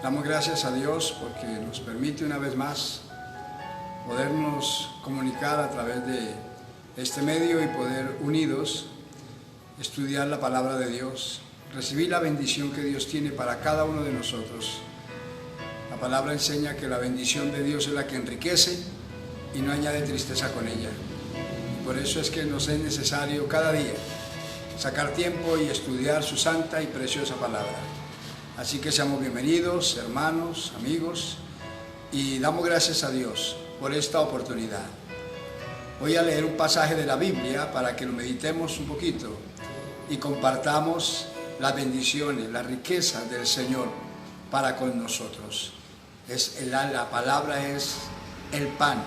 Damos gracias a Dios porque nos permite una vez más podernos comunicar a través de este medio y poder unidos estudiar la palabra de Dios, recibir la bendición que Dios tiene para cada uno de nosotros. La palabra enseña que la bendición de Dios es la que enriquece y no añade tristeza con ella. Y por eso es que nos es necesario cada día sacar tiempo y estudiar su santa y preciosa palabra. Así que seamos bienvenidos, hermanos, amigos, y damos gracias a Dios por esta oportunidad. Voy a leer un pasaje de la Biblia para que lo meditemos un poquito y compartamos las bendiciones, las riquezas del Señor para con nosotros. La palabra es el pan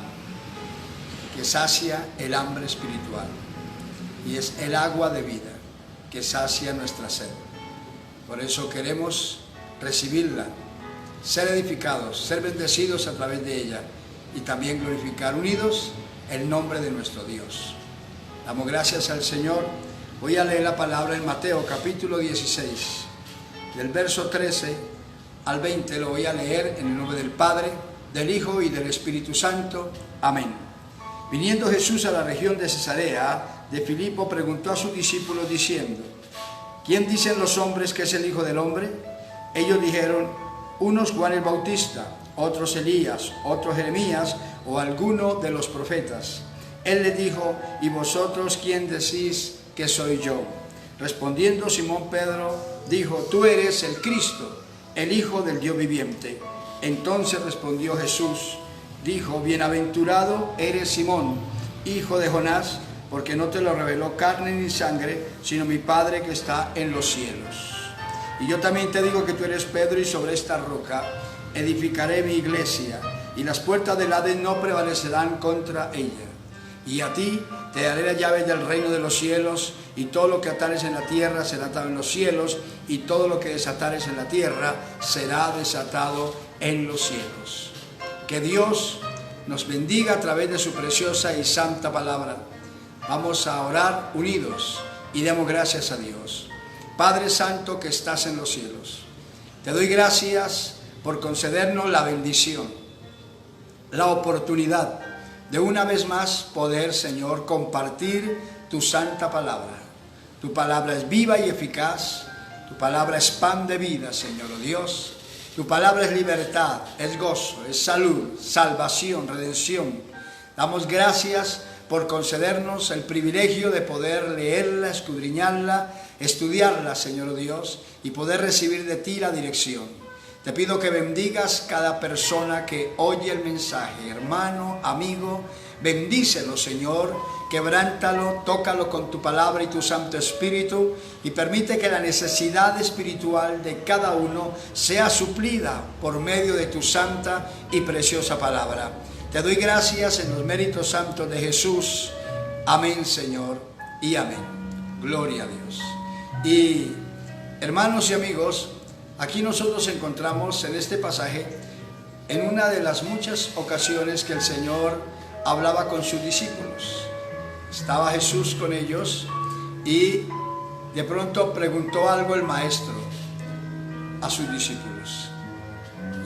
que sacia el hambre espiritual y es el agua de vida que sacia nuestra sed. Por eso queremos recibirla, ser edificados, ser bendecidos a través de ella y también glorificar unidos el nombre de nuestro Dios. Damos gracias al Señor. Voy a leer la palabra en Mateo capítulo 16, del verso 13 al 20. Lo voy a leer en el nombre del Padre, del Hijo y del Espíritu Santo. Amén. Viniendo Jesús a la región de Cesarea de Filipo, preguntó a sus discípulos diciendo: ¿Quién dicen los hombres que es el Hijo del Hombre? Ellos dijeron: unos Juan el Bautista, otros Elías, otros Jeremías o alguno de los profetas. Él les dijo: ¿y vosotros quién decís que soy yo? Respondiendo Simón Pedro dijo: tú eres el Cristo, el Hijo del Dios viviente. Entonces respondió Jesús, dijo: bienaventurado eres Simón, hijo de Jonás, porque no te lo reveló carne ni sangre, sino mi Padre que está en los cielos. Y yo también te digo que tú eres Pedro, y sobre esta roca edificaré mi iglesia, y las puertas del Hades no prevalecerán contra ella. Y a ti te daré las llaves del reino de los cielos, y todo lo que atares en la tierra será atado en los cielos, y todo lo que desatares en la tierra será desatado en los cielos. Que Dios nos bendiga a través de su preciosa y santa palabra. Vamos a orar unidos y demos gracias a Dios. Padre Santo que estás en los cielos, te doy gracias por concedernos la bendición, la oportunidad de una vez más poder, Señor, compartir tu santa palabra. Tu palabra es viva y eficaz, tu palabra es pan de vida, Señor Dios. Tu palabra es libertad, es gozo, es salud, salvación, redención. Damos gracias por concedernos el privilegio de poder leerla, escudriñarla, estudiarla, Señor Dios, y poder recibir de ti la dirección. Te pido que bendigas cada persona que oye el mensaje, hermano, amigo, bendícelo, Señor, quebrántalo, tócalo con tu palabra y tu Santo Espíritu, y permite que la necesidad espiritual de cada uno sea suplida por medio de tu santa y preciosa palabra. Te doy gracias en los méritos santos de Jesús. Amén, Señor, y amén. Gloria a Dios. Y hermanos y amigos, aquí nosotros encontramos en este pasaje, en una de las muchas ocasiones que el Señor hablaba con sus discípulos. Estaba Jesús con ellos y de pronto preguntó algo el maestro a sus discípulos.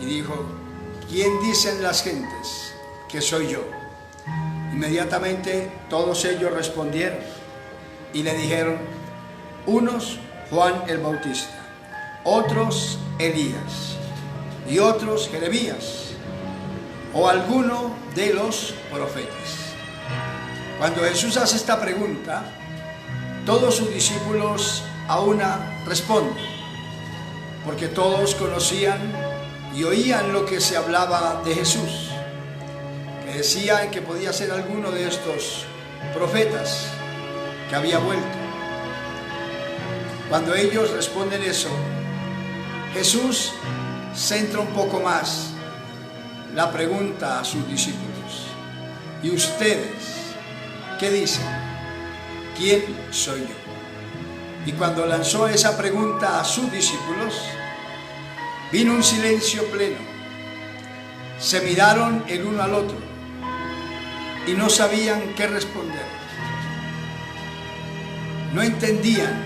Y dijo: ¿quién dicen las gentes que soy yo? Inmediatamente todos ellos respondieron y le dijeron: unos Juan el Bautista, otros Elías y otros Jeremías o alguno de los profetas. Cuando Jesús hace esta pregunta, todos sus discípulos a una responden, porque todos conocían y oían lo que se hablaba de Jesús, que decían que podía ser alguno de estos profetas que había vuelto. Cuando ellos responden eso, Jesús centra un poco más la pregunta a sus discípulos. ¿Y ustedes qué dicen? ¿Quién soy yo? Y cuando lanzó esa pregunta a sus discípulos, vino un silencio pleno. Se miraron el uno al otro y no sabían qué responder. No entendían.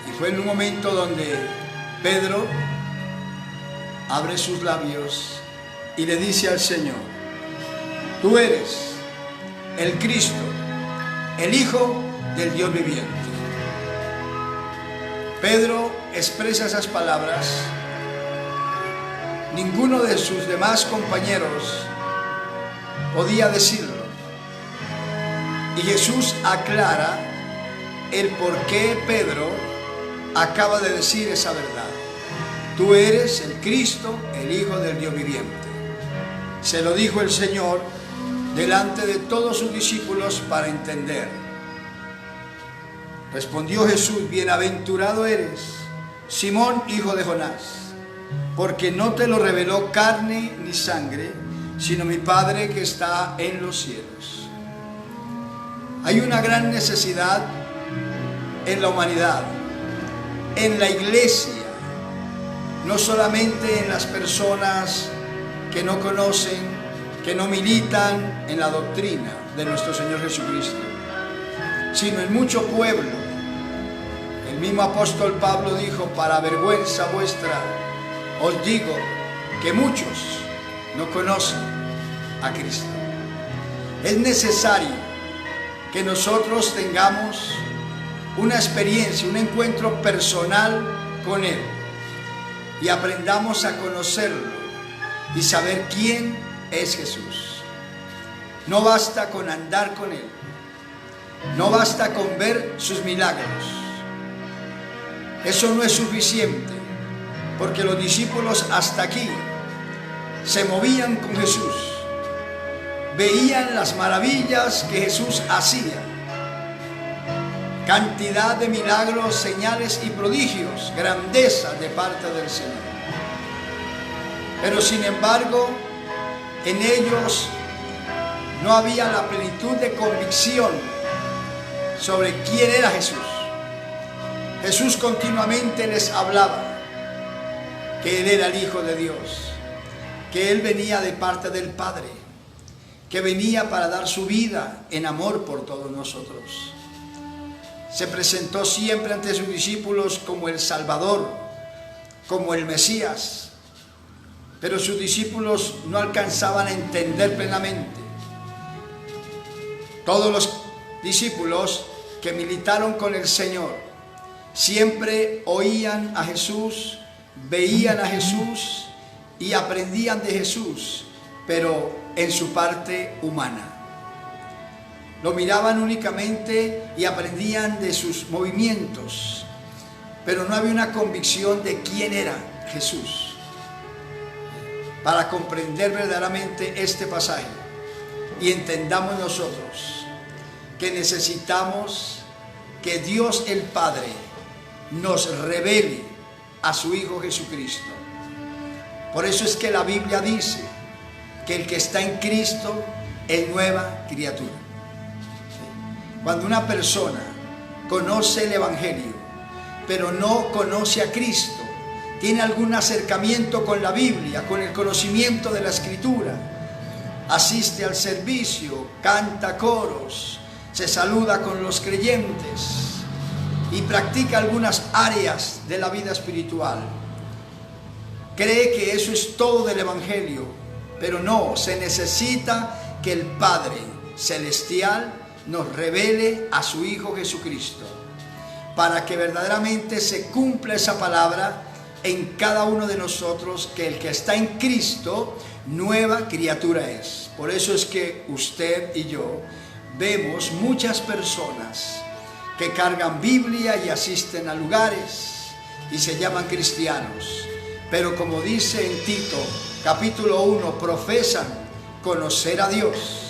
Y fue en un momento donde Pedro abre sus labios y le dice al Señor: tú eres el Cristo, el Hijo del Dios viviente. Pedro expresa esas palabras. Ninguno de sus demás compañeros podía decirlo. Y Jesús aclara el por qué Pedro acaba de decir esa verdad. Tú eres el Cristo, el Hijo del Dios viviente. Se lo dijo el Señor delante de todos sus discípulos para entender. Respondió Jesús: bienaventurado eres, Simón, hijo de Jonás, porque no te lo reveló carne ni sangre, sino mi Padre que está en los cielos. Hay una gran necesidad en la humanidad, en la iglesia, no solamente en las personas que no conocen, que no militan en la doctrina de nuestro Señor Jesucristo, sino en mucho pueblo. El mismo apóstol Pablo dijo: para vergüenza vuestra os digo que muchos no conocen a Cristo. Es necesario que nosotros tengamos una experiencia, un encuentro personal con Él y aprendamos a conocerlo y saber quién es Jesús. No basta con andar con Él, no basta con ver sus milagros. Eso no es suficiente, porque los discípulos hasta aquí se movían con Jesús, veían las maravillas que Jesús hacía, cantidad de milagros, señales y prodigios, grandeza de parte del Señor. Pero sin embargo, en ellos no había la plenitud de convicción sobre quién era Jesús. Jesús continuamente les hablaba que Él era el Hijo de Dios, que Él venía de parte del Padre, que venía para dar su vida en amor por todos nosotros. Se presentó siempre ante sus discípulos como el Salvador, como el Mesías, pero sus discípulos no alcanzaban a entender plenamente. Todos los discípulos que militaron con el Señor siempre oían a Jesús, veían a Jesús y aprendían de Jesús, pero en su parte humana. Lo miraban únicamente y aprendían de sus movimientos, pero no había una convicción de quién era Jesús. Para comprender verdaderamente este pasaje y entendamos nosotros que necesitamos que Dios el Padre nos revele a su Hijo Jesucristo. Por eso es que la Biblia dice que el que está en Cristo es nueva criatura. Cuando una persona conoce el Evangelio, pero no conoce a Cristo, tiene algún acercamiento con la Biblia, con el conocimiento de la Escritura, asiste al servicio, canta coros, se saluda con los creyentes y practica algunas áreas de la vida espiritual, cree que eso es todo del Evangelio, pero no, se necesita que el Padre Celestial nos revele a su Hijo Jesucristo, para que verdaderamente se cumpla esa palabra en cada uno de nosotros, que el que está en Cristo, nueva criatura es. Por eso es que usted y yo vemos muchas personas que cargan Biblia y asisten a lugares y se llaman cristianos, pero como dice en Tito capítulo 1, profesan conocer a Dios,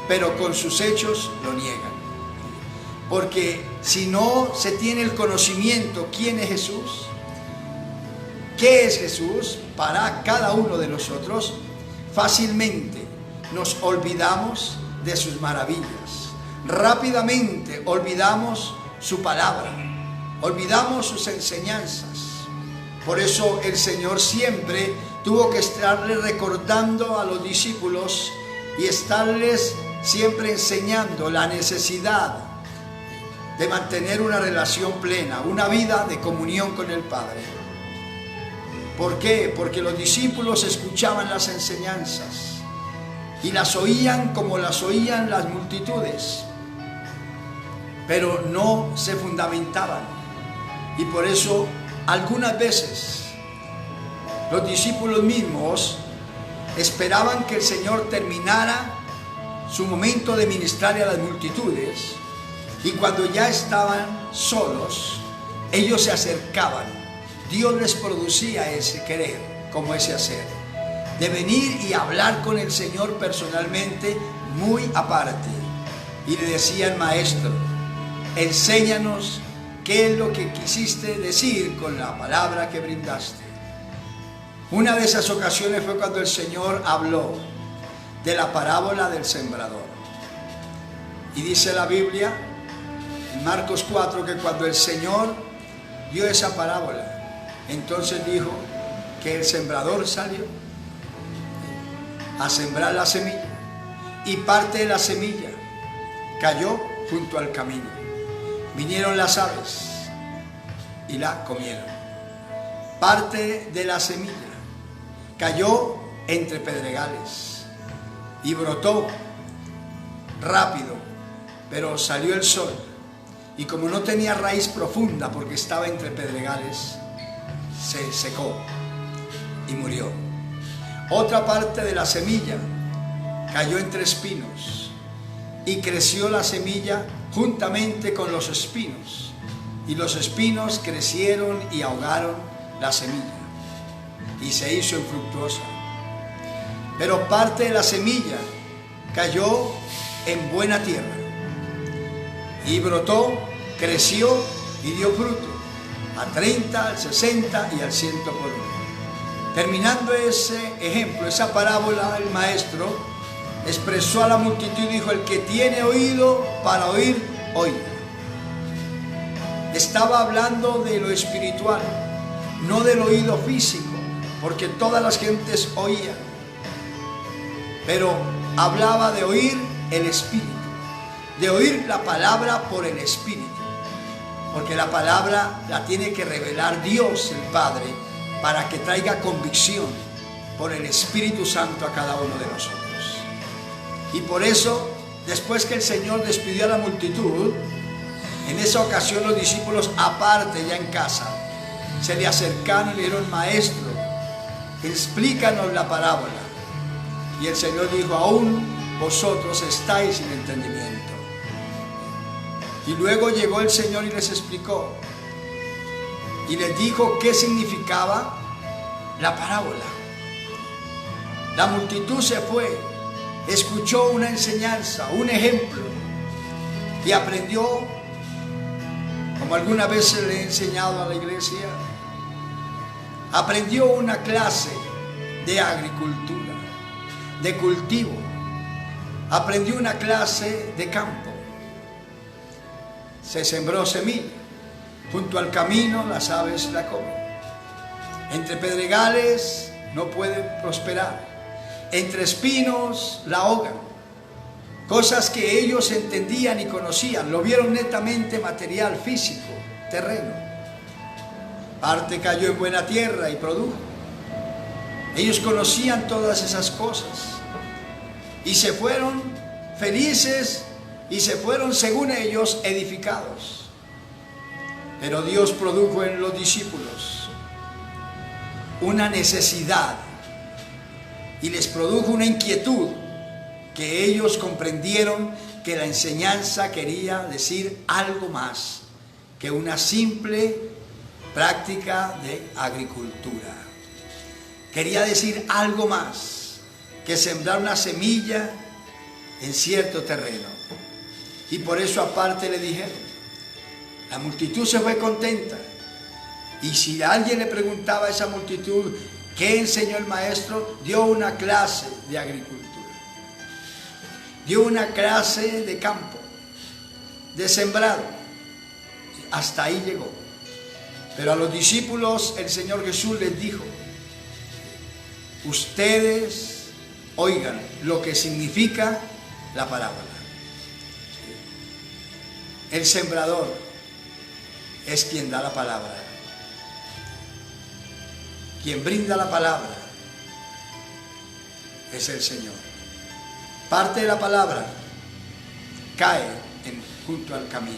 pero con sus hechos lo niegan. Porque si no se tiene el conocimiento quién es Jesús, qué es Jesús para cada uno de nosotros, fácilmente nos olvidamos de sus maravillas. Rápidamente olvidamos su palabra, olvidamos sus enseñanzas. Por eso el Señor siempre tuvo que estarle recordando a los discípulos y estarles siempre enseñando la necesidad de mantener una relación plena, una vida de comunión con el Padre. ¿Por qué? Porque los discípulos escuchaban las enseñanzas y las oían como las oían las multitudes, pero no se fundamentaban. Y por eso algunas veces los discípulos mismos esperaban que el Señor terminara su momento de ministrar a las multitudes, y cuando ya estaban solos, ellos se acercaban. Dios les producía ese querer, como ese hacer, de venir y hablar con el Señor personalmente, muy aparte. Y le decían: Maestro, enséñanos qué es lo que quisiste decir con la palabra que brindaste. Una de esas ocasiones fue cuando el Señor habló de la parábola del sembrador. Y dice la Biblia, en Marcos 4, que cuando el Señor dio esa parábola, entonces dijo que el sembrador salió a sembrar la semilla, y parte de la semilla cayó junto al camino. Vinieron las aves y la comieron. Parte de la semilla cayó entre pedregales y brotó rápido, pero salió el sol, y como no tenía raíz profunda porque estaba entre pedregales, se secó y murió. Otra parte de la semilla cayó entre espinos, y creció la semilla juntamente con los espinos, y los espinos crecieron y ahogaron la semilla, y se hizo infructuosa. Pero parte de la semilla cayó en buena tierra, y brotó, creció y dio fruto, a 30, al 60 y al 100 por uno. Terminando ese ejemplo, esa parábola, el maestro expresó a la multitud y dijo: el que tiene oído para oír, oiga. Estaba hablando de lo espiritual, no del oído físico, porque todas las gentes oían, pero hablaba de oír el espíritu, de oír la palabra por el espíritu, porque la palabra la tiene que revelar Dios el Padre para que traiga convicción por el Espíritu Santo a cada uno de nosotros. Y por eso, después que el Señor despidió a la multitud, en esa ocasión los discípulos aparte, ya en casa, se le acercaron y le dijeron: Maestro, explícanos la parábola. Y el Señor dijo: aún vosotros estáis sin entendimiento. Y luego llegó el Señor y les explicó, y les dijo qué significaba la parábola. La multitud se fue, escuchó una enseñanza, un ejemplo, y aprendió, como alguna vez se le he enseñado a la iglesia, aprendió una clase de agricultura, de cultivo, aprendió una clase de campo. Se sembró semilla, junto al camino las aves la comen, entre pedregales no puede prosperar, entre espinos la ahogan. Cosas que ellos entendían y conocían, lo vieron netamente material, físico, terreno. Parte cayó en buena tierra y produjo. Ellos conocían todas esas cosas y se fueron felices y se fueron, según ellos, edificados. Pero Dios produjo en los discípulos una necesidad y les produjo una inquietud, que ellos comprendieron que la enseñanza quería decir algo más que una simple práctica de agricultura. Quería decir algo más que sembrar una semilla en cierto terreno. Y por eso aparte le dijeron, la multitud se fue contenta. Y si alguien le preguntaba a esa multitud qué enseñó el maestro, dio una clase de agricultura. Dio una clase de campo, de sembrado. Hasta ahí llegó. Pero a los discípulos el Señor Jesús les dijo, ustedes oigan lo que significa la parábola. El sembrador es quien da la palabra. quien brinda la palabra es el Señor. Parte de la palabra cae junto al camino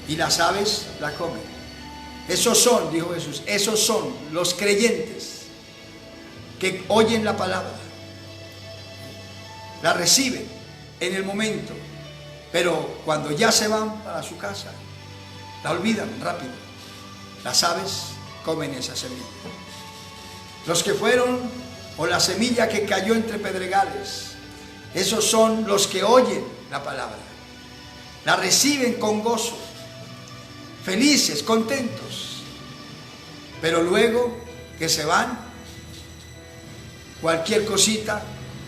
y las aves la comen. Esos son, dijo Jesús, esos son los creyentes que oyen la palabra, la reciben en el momento, pero cuando ya se van para su casa, la olvidan rápido. Las aves comen esa semilla. Los que fueron, o la semilla que cayó entre pedregales, esos son los que oyen la palabra, la reciben con gozo, felices, contentos, pero luego que se van, cualquier cosita,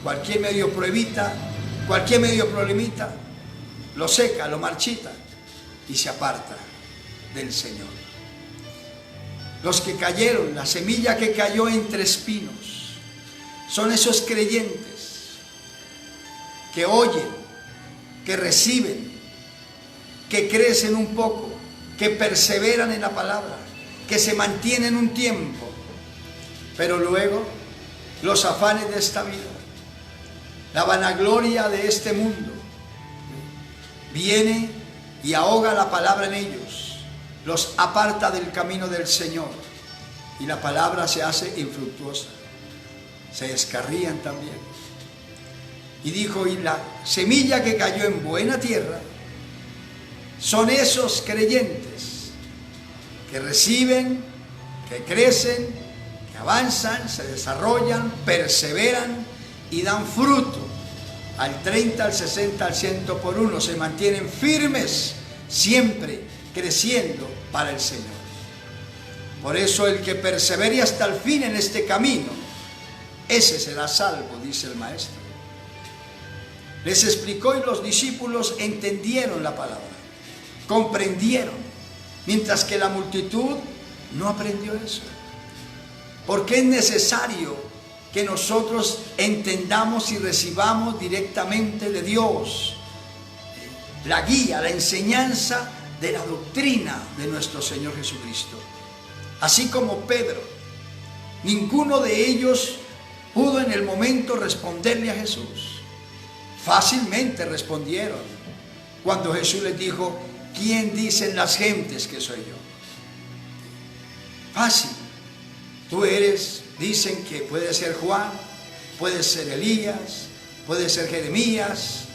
cualquier medio pruebita, cualquier medio problemita, lo seca, lo marchita y se aparta del Señor. Los que cayeron, la semilla que cayó entre espinos, son esos creyentes que oyen, que reciben, que crecen un poco, que perseveran en la palabra, que se mantienen un tiempo, pero luego los afanes de esta vida, la vanagloria de este mundo, viene y ahoga la palabra en ellos, los aparta del camino del Señor y la palabra se hace infructuosa, se descarrían también. Y dijo, y la semilla que cayó en buena tierra son esos creyentes que reciben, que crecen, que avanzan, se desarrollan, perseveran y dan fruto al 30, al 60, al 100 por uno, se mantienen firmes, siempre creciendo para el Señor. Por eso el que persevere hasta el fin en este camino, ese será salvo, dice el Maestro. Les explicó y los discípulos entendieron la palabra, comprendieron, mientras que la multitud no aprendió eso. Porque es necesario que nosotros entendamos y recibamos directamente de Dios la guía, la enseñanza de la doctrina de nuestro Señor Jesucristo. Así como Pedro, ninguno de ellos pudo en el momento responderle a Jesús. Fácilmente respondieron cuando Jesús les dijo, ¿quién dicen las gentes que soy yo? Fácil. Tú eres, dicen que puede ser Juan, puede ser Elías, puede ser Jeremías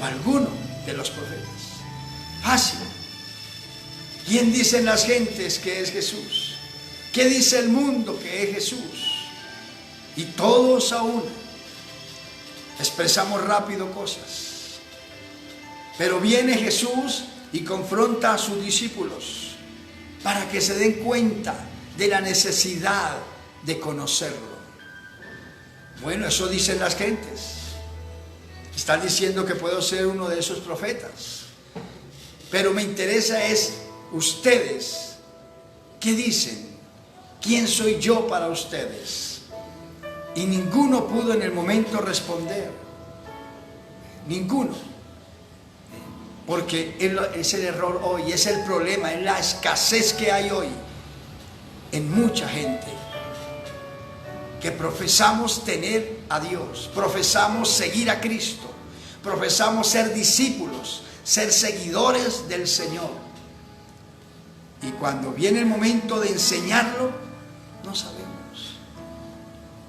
o alguno de los profetas. Fácil. ¿Quién dicen las gentes que es Jesús? ¿Qué dice el mundo que es Jesús? Y todos aún expresamos rápido cosas. Pero viene Jesús y confronta a sus discípulos para que se den cuenta de la necesidad de conocerlo. Bueno, eso dicen las gentes. Están diciendo que puedo ser uno de esos profetas. Pero me interesa es ustedes. ¿Qué dicen? ¿Quién soy yo para ustedes? Y ninguno pudo en el momento responder. Ninguno. Porque es el error hoy, es el problema, es la escasez que hay hoy en mucha gente. Que profesamos tener a Dios, profesamos seguir a Cristo, profesamos ser discípulos, ser seguidores del Señor. Y cuando viene el momento de enseñarlo, no sabemos.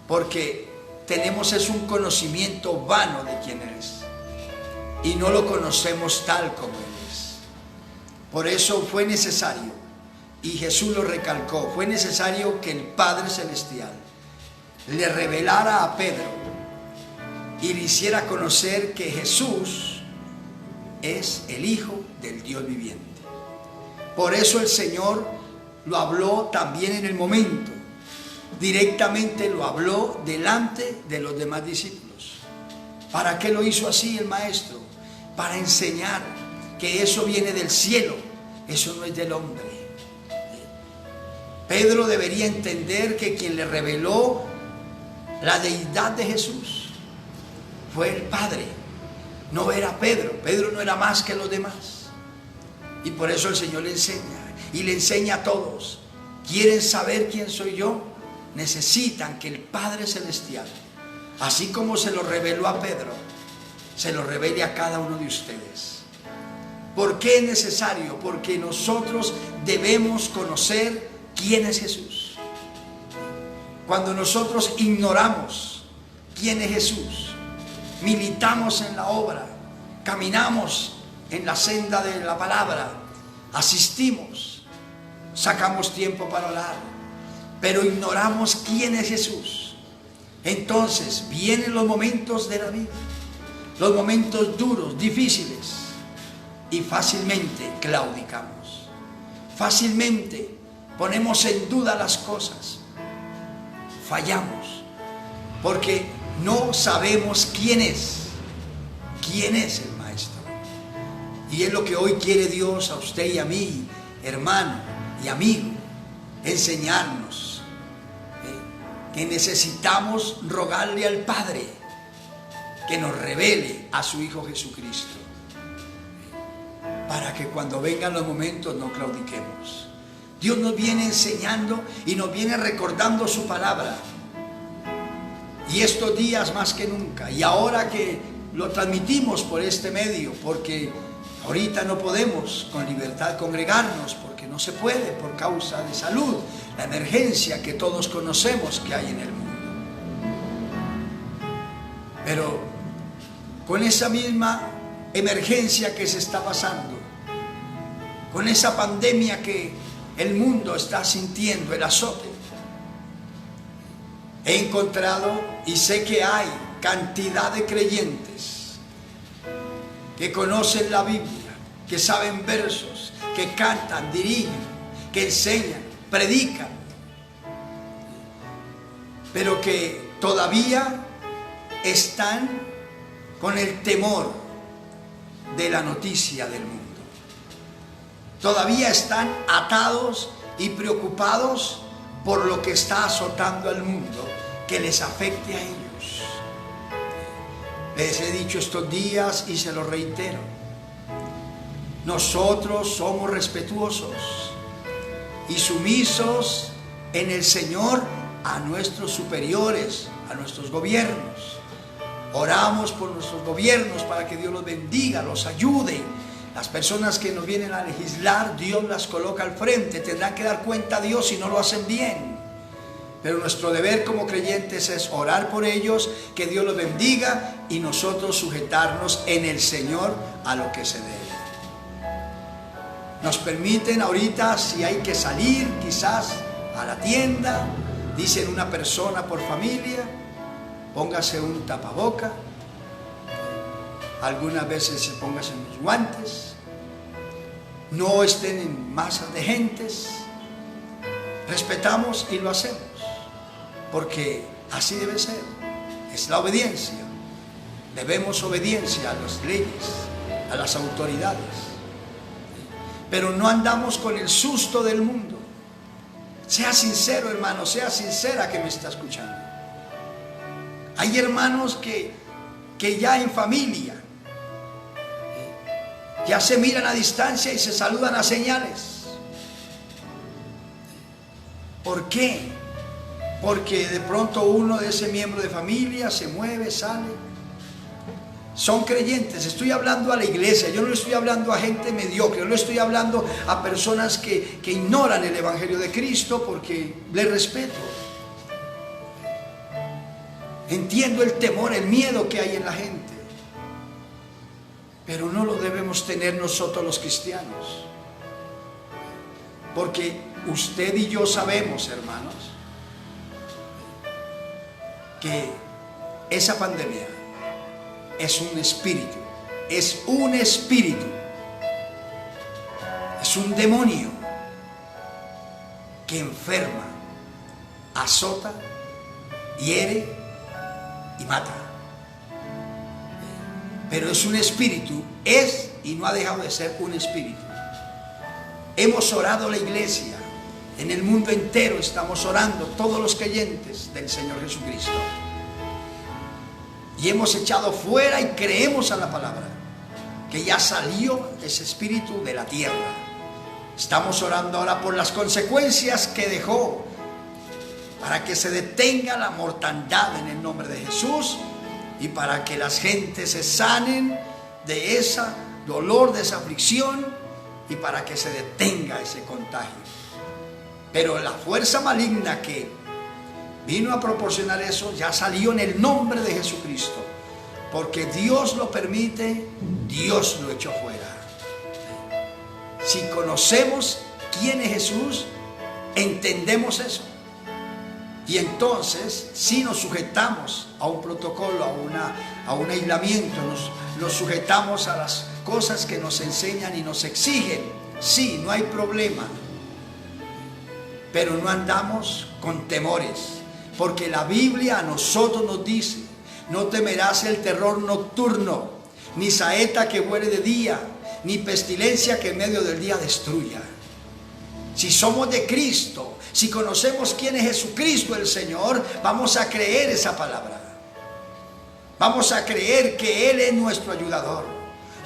Porque tenemos es un conocimiento vano de quién es. Y no lo conocemos tal como Él es. Por eso fue necesario, y Jesús lo recalcó, fue necesario que el Padre Celestial le revelara a Pedro y le hiciera conocer que Jesús es el Hijo del Dios viviente. Por eso el Señor lo habló también en el momento. Directamente lo habló delante de los demás discípulos. ¿Para qué lo hizo así el Maestro? Para enseñar que eso viene del cielo, eso no es del hombre. Pedro debería entender que quien le reveló la deidad de Jesús fue el Padre, no era Pedro. Pedro no era más que los demás. Y por eso el Señor le enseña, y le enseña a todos. ¿Quieren saber quién soy yo? necesitan que el Padre Celestial, así como se lo reveló a Pedro, se lo revele a cada uno de ustedes. ¿Por qué es necesario? Porque nosotros debemos conocer quién es Jesús. Cuando nosotros ignoramos quién es Jesús, militamos en la obra, caminamos en la senda de la palabra, asistimos, sacamos tiempo para orar, pero ignoramos quién es Jesús. Entonces vienen los momentos de la vida, los momentos duros, difíciles, y fácilmente claudicamos, fácilmente ponemos en duda las cosas, fallamos, porque no sabemos quién es el Maestro. Y es lo que hoy quiere Dios a usted y a mí, hermano y amigo, enseñarnos que necesitamos rogarle al Padre que nos revele a su Hijo Jesucristo, para que cuando vengan los momentos no claudiquemos. Dios nos viene enseñando y nos viene recordando su palabra, y estos días más que nunca, y ahora que lo transmitimos por este medio, porque ahorita no podemos con libertad congregarnos, porque no se puede por causa de salud, la emergencia que todos conocemos que hay en el mundo. Pero con esa misma emergencia que se está pasando, con esa pandemia que el mundo está sintiendo, el azote, he encontrado y sé que hay cantidad de creyentes que conocen la Biblia, que saben versos, que cantan, dirigen, que enseñan, predican, pero que todavía están con el temor de la noticia del mundo. Todavía están atados y preocupados por lo que está azotando al mundo, que les afecte a ellos. Les he dicho estos días y se lo reitero: nosotros somos respetuosos y sumisos en el Señor a nuestros superiores, a nuestros gobiernos. Oramos por nuestros gobiernos para que Dios los bendiga, los ayude. Las personas que nos vienen a legislar, Dios las coloca al frente. Tendrán que dar cuenta a Dios si no lo hacen bien. Pero nuestro deber como creyentes es orar por ellos, que Dios los bendiga, y nosotros sujetarnos en el Señor a lo que se debe. Nos permiten ahorita, si hay que salir quizás a la tienda, dicen una persona por familia, póngase un tapaboca, algunas veces se póngase unos guantes, no estén en masas de gentes. Respetamos y lo hacemos, porque así debe ser, es la obediencia. Debemos obediencia a las leyes, a las autoridades, pero no andamos con el susto del mundo. Sea sincero, hermano, sea sincera que me está escuchando. Hay hermanos que ya en familia ya se miran a distancia y se saludan a señales. ¿Por qué? Porque de pronto uno de ese miembro de familia se mueve, sale. Son creyentes. Estoy hablando a la iglesia, yo no le estoy hablando a gente mediocre, yo le estoy hablando a personas que ignoran el Evangelio de Cristo, porque les respeto. Entiendo el temor, el miedo que hay en la gente, pero no lo debemos tener nosotros los cristianos, porque usted y yo sabemos, hermanos, que esa pandemia es un espíritu, es un demonio que enferma, azota, hiere y mata. Pero es un espíritu, es y no ha dejado de ser un espíritu. Hemos orado la iglesia, en el mundo entero estamos orando, todos los creyentes del Señor Jesucristo, y hemos echado fuera y creemos a la palabra que ya salió ese espíritu de la tierra. Estamos orando ahora por las consecuencias que dejó para que se detenga la mortandad en el nombre de Jesús y para que las gentes se sanen de ese dolor, de esa aflicción y para que se detenga ese contagio. Pero la fuerza maligna que vino a proporcionar eso ya salió en el nombre de Jesucristo, porque Dios lo permite, Dios lo echó fuera. Si conocemos quién es Jesús, entendemos eso. Y entonces, si nos sujetamos a un protocolo, a un aislamiento, nos sujetamos a las cosas que nos enseñan y nos exigen, sí, no hay problema. Pero no andamos con temores, porque la Biblia a nosotros nos dice: no temerás el terror nocturno, ni saeta que vuele de día, ni pestilencia que en medio del día destruya. Si somos de Cristo, si conocemos quién es Jesucristo el Señor, vamos a creer esa palabra. Vamos a creer que Él es nuestro ayudador.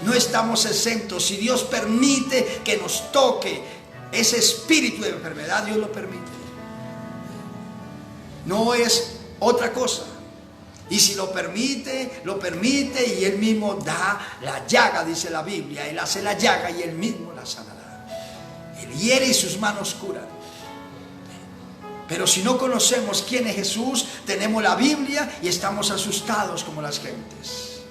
No estamos exentos. Si Dios permite que nos toque ese espíritu de enfermedad, Dios lo permite. No es otra cosa. Y si lo permite y Él mismo da la llaga, dice la Biblia. Él hace la llaga y Él mismo la sanará. Él hiere y sus manos curan. Pero si no conocemos quién es Jesús, tenemos la Biblia y estamos asustados como las gentes.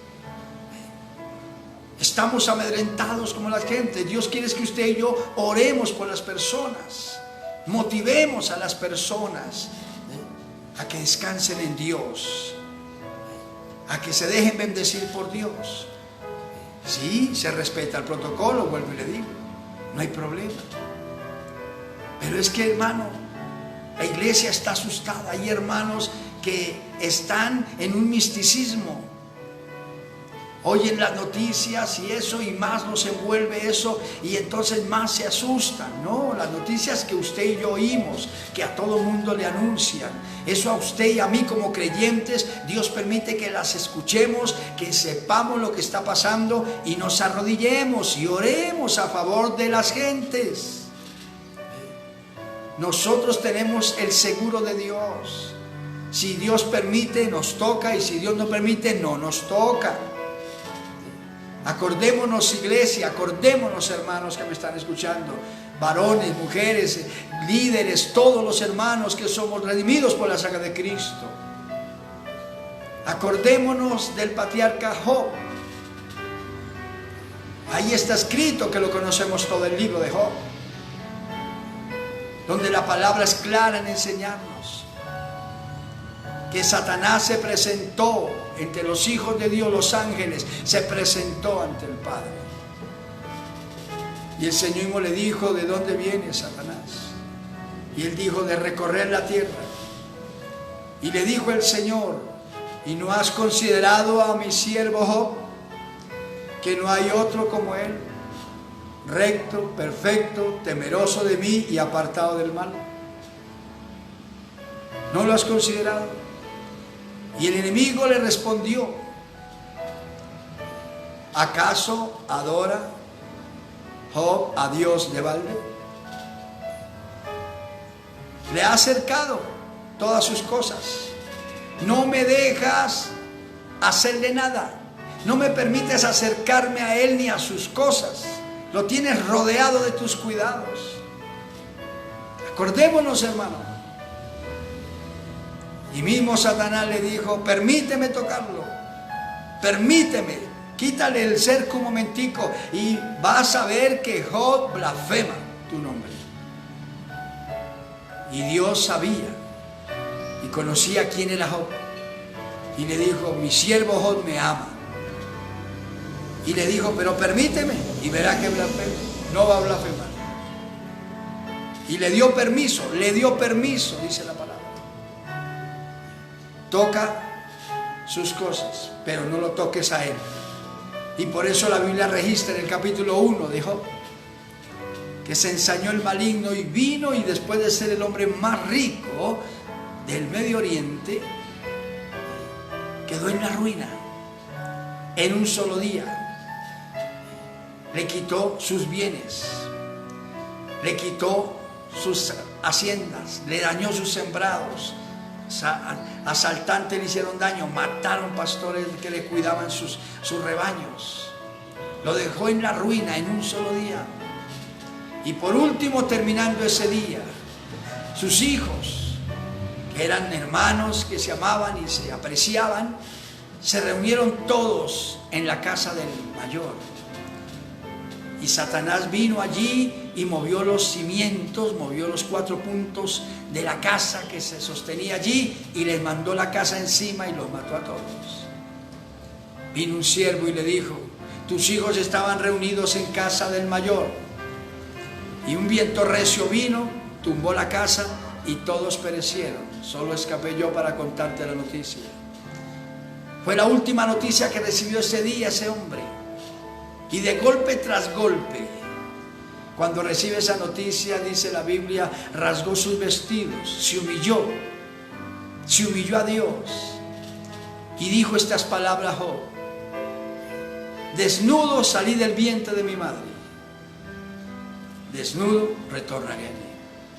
Estamos amedrentados como las gentes. Dios quiere que usted y yo oremos por las personas. Motivemos a las personas a que descansen en Dios, a que se dejen bendecir por Dios. Sí, se respeta el protocolo, vuelvo y le digo, no hay problema. Pero es que, hermano, la iglesia está asustada. Hay hermanos que están en un misticismo. Oyen las noticias y eso, y más los envuelve eso, y entonces más se asustan. No, las noticias que usted y yo oímos, que a todo mundo le anuncian, eso a usted y a mí como creyentes, Dios permite que las escuchemos, que sepamos lo que está pasando y nos arrodillemos y oremos a favor de las gentes. Nosotros tenemos el seguro de Dios. Si Dios permite, nos toca, y si Dios no permite, no nos toca. Acordémonos, iglesia, acordémonos, hermanos que me están escuchando, varones, mujeres, líderes, todos los hermanos que somos redimidos por la sangre de Cristo. Acordémonos del patriarca Job. Ahí está escrito, que lo conocemos todo, el libro de Job, donde la palabra es clara en enseñarnos que Satanás se presentó entre los hijos de Dios, los ángeles, se presentó ante el Padre. Y el Señor mismo le dijo: ¿de dónde viene Satanás? Y él dijo: de recorrer la tierra. Y le dijo el Señor: ¿y no has considerado a mi siervo Job, que no hay otro como él, recto, perfecto, temeroso de mí y apartado del mal? ¿No lo has considerado? Y el enemigo le respondió: ¿acaso adora Job a Dios de balde? Le ha acercado todas sus cosas. No me dejas hacerle nada. No me permites acercarme a él ni a sus cosas. Lo tienes rodeado de tus cuidados. Acordémonos, hermano. Y mismo Satanás le dijo: permíteme tocarlo, permíteme, quítale el cerco un momentico y vas a ver que Job blasfema tu nombre. Y Dios sabía y conocía quién era Job, y le dijo: mi siervo Job me ama. Y le dijo: pero permíteme y verá que blasfema, no va a blasfemar. Y le dio permiso, dice la palabra. Toca sus cosas, pero no lo toques a él. Y por eso la Biblia registra en el capítulo 1 de Job que se ensañó el maligno y vino, y después de ser el hombre más rico del Medio Oriente, quedó en la ruina en un solo día. Le quitó sus bienes, le quitó sus haciendas, le dañó sus sembrados, asaltantes le hicieron daño, mataron pastores que le cuidaban sus rebaños, lo dejó en la ruina en un solo día. Y por último, terminando ese día, sus hijos, que eran hermanos, que se amaban y se apreciaban, se reunieron todos en la casa del mayor. Y Satanás vino allí y movió los cimientos, movió los 4 puntos de la casa que se sostenía allí y les mandó la casa encima y los mató a todos. Vino un siervo y le dijo: tus hijos estaban reunidos en casa del mayor, y un viento recio vino, tumbó la casa y todos perecieron. Solo escapé yo para contarte la noticia. Fue la última noticia que recibió ese día ese hombre. Y de golpe tras golpe, cuando recibe esa noticia, dice la Biblia, rasgó sus vestidos, se humilló a Dios y dijo estas palabras: Job, desnudo salí del vientre de mi madre, desnudo retornaré a mí.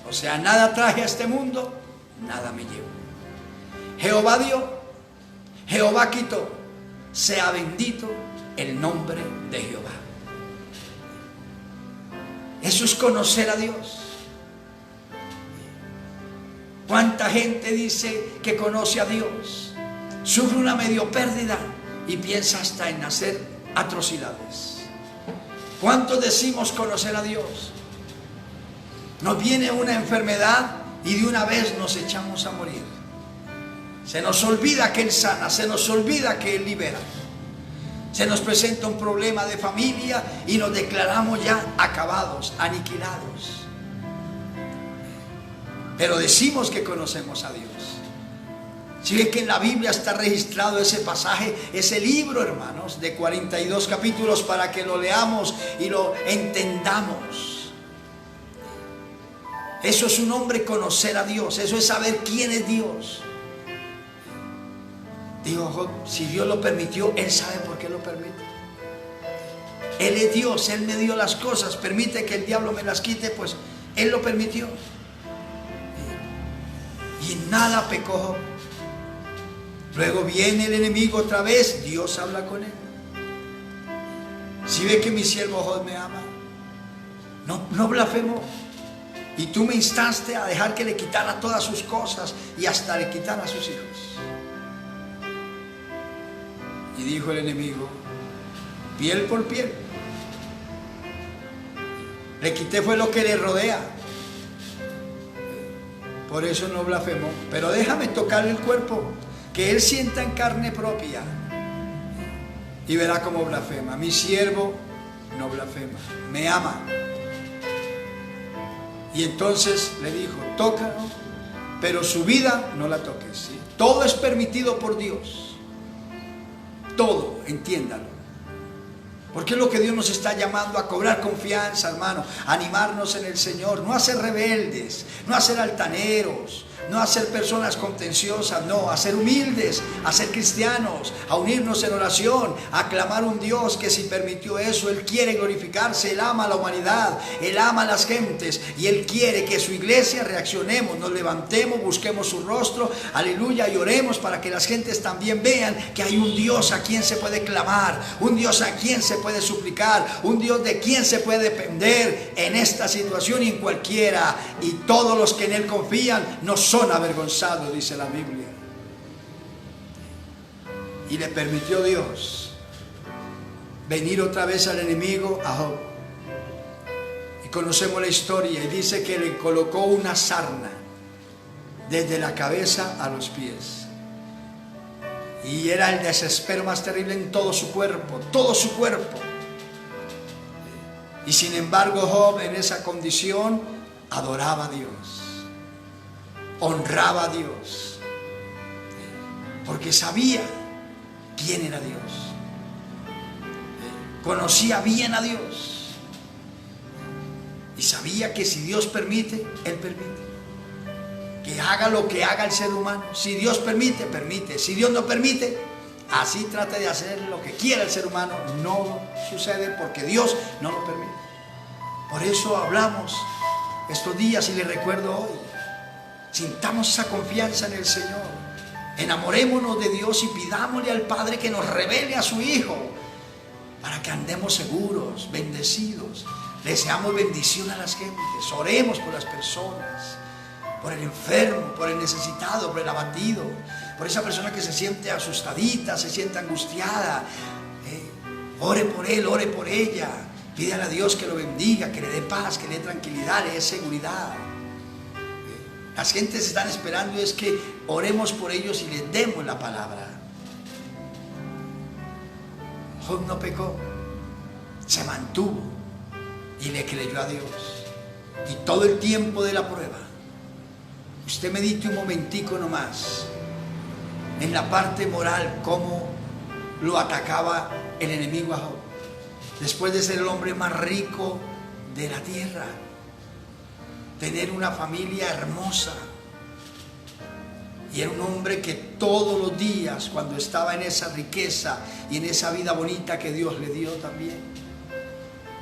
O sea, nada traje a este mundo, nada me llevo. Jehová dio, Jehová quitó, sea bendito el nombre de Jehová. Eso es conocer a Dios. ¿Cuánta gente dice que conoce a Dios? Sufre una medio pérdida y piensa hasta en hacer atrocidades. ¿Cuántos decimos conocer a Dios? Nos viene una enfermedad y de una vez nos echamos a morir. Se nos olvida que Él sana, se nos olvida que Él libera. Se nos presenta un problema de familia y nos declaramos ya acabados, aniquilados. Pero decimos que conocemos a Dios. Si ve que en la Biblia está registrado ese pasaje, ese libro, hermanos, de 42 capítulos, para que lo leamos y lo entendamos. Eso es un hombre conocer a Dios, eso es saber quién es Dios. Digo, Job, si Dios lo permitió, Él sabe por qué lo permite. Él es Dios, Él me dio las cosas, permite que el diablo me las quite, pues Él lo permitió. Y en nada pecó Job. Luego viene el enemigo otra vez, Dios habla con él. Si ve que mi siervo Job me ama, no blasfemó. Y tú me instaste a dejar que le quitara todas sus cosas y hasta le quitara a sus hijos. Y dijo el enemigo, piel por piel. Le quité fue lo que le rodea. Por eso no blasfemó. Pero déjame tocarle el cuerpo, que él sienta en carne propia. Y verá cómo blasfema. Mi siervo no blasfema, me ama. Y entonces le dijo, tócalo, pero su vida no la toques, ¿sí? Todo es permitido por Dios. Todo, entiéndalo. Porque es lo que Dios nos está llamando a cobrar confianza, hermano, a animarnos en el Señor, no a ser rebeldes, no a ser altaneros, no a ser personas contenciosas, no, a ser humildes, a ser cristianos, a unirnos en oración, a clamar a un Dios que si permitió eso, Él quiere glorificarse, Él ama a la humanidad, Él ama a las gentes y Él quiere que su iglesia reaccionemos, nos levantemos, busquemos su rostro, aleluya, y oremos para que las gentes también vean que hay un Dios a quien se puede clamar, un Dios a quien se puede suplicar, un Dios de quien se puede depender en esta situación y en cualquiera, y todos los que en Él confían no son avergonzados, dice la Biblia. Y le permitió Dios venir otra vez al enemigo, a Job. Y conocemos la historia y dice que le colocó una sarna desde la cabeza a los pies. Y era el desespero más terrible en todo su cuerpo, todo su cuerpo. Y sin embargo Job en esa condición adoraba a Dios, honraba a Dios, porque sabía quién era Dios, conocía bien a Dios y sabía que si Dios permite, Él permite. Que haga lo que haga el ser humano. Si Dios permite, permite. Si Dios no permite, así trate de hacer lo que quiera el ser humano. No sucede porque Dios no lo permite. Por eso hablamos estos días y le recuerdo hoy. Sintamos esa confianza en el Señor. Enamorémonos de Dios y pidámosle al Padre que nos revele a su Hijo para que andemos seguros, bendecidos. Deseamos bendición a las gentes. Oremos por las personas, por el enfermo, por el necesitado, por el abatido, por esa persona que se siente asustadita, se siente angustiada. Ore por él, ore por ella. Pídale a Dios que lo bendiga, que le dé paz, que le dé tranquilidad, le dé seguridad. Las gentes están esperando es que oremos por ellos y les demos la palabra. Job no pecó, se mantuvo y le creyó a Dios. Y todo el tiempo de la prueba, usted medite un momentico nomás en la parte moral, cómo lo atacaba el enemigo a Job. Después de ser el hombre más rico de la tierra, tener una familia hermosa, y era un hombre que todos los días, cuando estaba en esa riqueza y en esa vida bonita que Dios le dio también,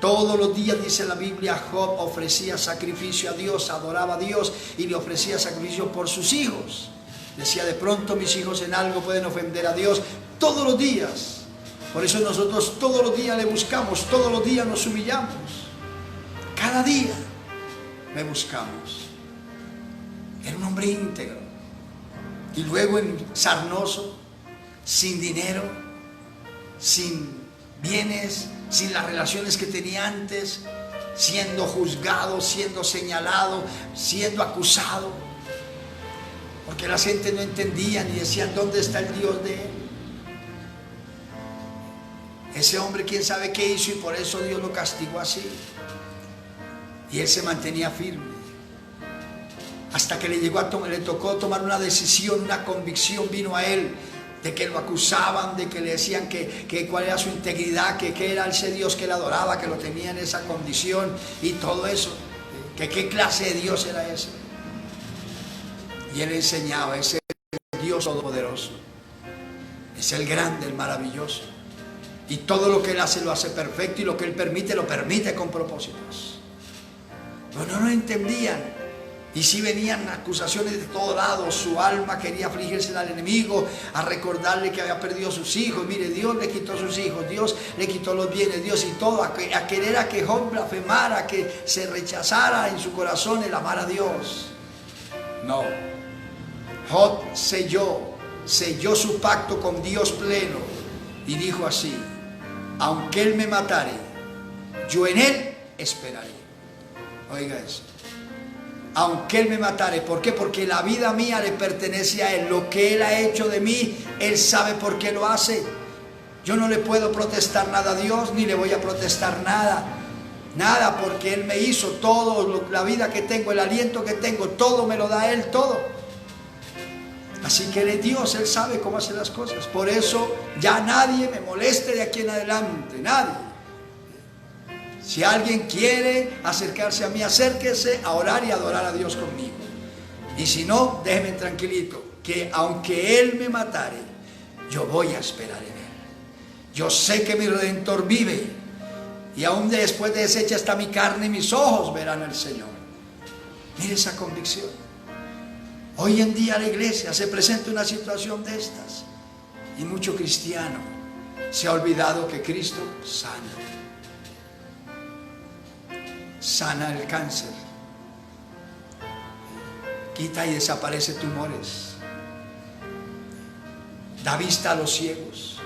todos los días, dice la Biblia, Job ofrecía sacrificio a Dios, adoraba a Dios y le ofrecía sacrificio por sus hijos. Decía, de pronto mis hijos en algo pueden ofender a Dios. Todos los días. Por eso nosotros todos los días le buscamos, todos los días nos humillamos. Cada día le buscamos. Era un hombre íntegro. Y luego en sarnoso, sin dinero, sin bienes, sin las relaciones que tenía antes, siendo juzgado, siendo señalado, siendo acusado, porque la gente no entendía ni decían dónde está el Dios de él. Ese hombre quién sabe qué hizo y por eso Dios lo castigó así. Y él se mantenía firme hasta que le tocó tomar una decisión, una convicción vino a él de que lo acusaban, de que le decían que cuál era su integridad, que era ese Dios que él adoraba, que lo tenía en esa condición y todo eso, que qué clase de Dios era ese. Y él enseñaba, ese Dios todopoderoso, es el grande, el maravilloso, y todo lo que él hace lo hace perfecto, y lo que él permite lo permite con propósitos. Pero no entendían. Y si venían acusaciones de todos lados, su alma quería afligirse al enemigo, a recordarle que había perdido a sus hijos. Mire, Dios le quitó a sus hijos, Dios le quitó los bienes, Dios y todo, a querer a que Job blasfemara, que se rechazara en su corazón el amar a Dios. No, Job selló su pacto con Dios pleno y dijo así, aunque él me matare, yo en él esperaré. Oiga eso. Aunque él me matare, ¿por qué? Porque la vida mía le pertenece a él. Lo que él ha hecho de mí, él sabe por qué lo hace. Yo no le puedo protestar nada a Dios, ni le voy a protestar nada, porque él me hizo todo, la vida que tengo, el aliento que tengo, todo me lo da él, todo. Así que él es Dios, él sabe cómo hacer las cosas. Por eso ya nadie me moleste de aquí en adelante, nadie. Si alguien quiere acercarse a mí, acérquese a orar y adorar a Dios conmigo. Y si no, déjeme tranquilito, que aunque Él me matare, yo voy a esperar en Él. Yo sé que mi Redentor vive, y aún después de deshecha está mi carne, mis ojos verán al Señor. Mire esa convicción. Hoy en día la iglesia se presenta una situación de estas, y mucho cristiano se ha olvidado que Cristo sana el cáncer, quita y desaparece tumores, da vista a los ciegos,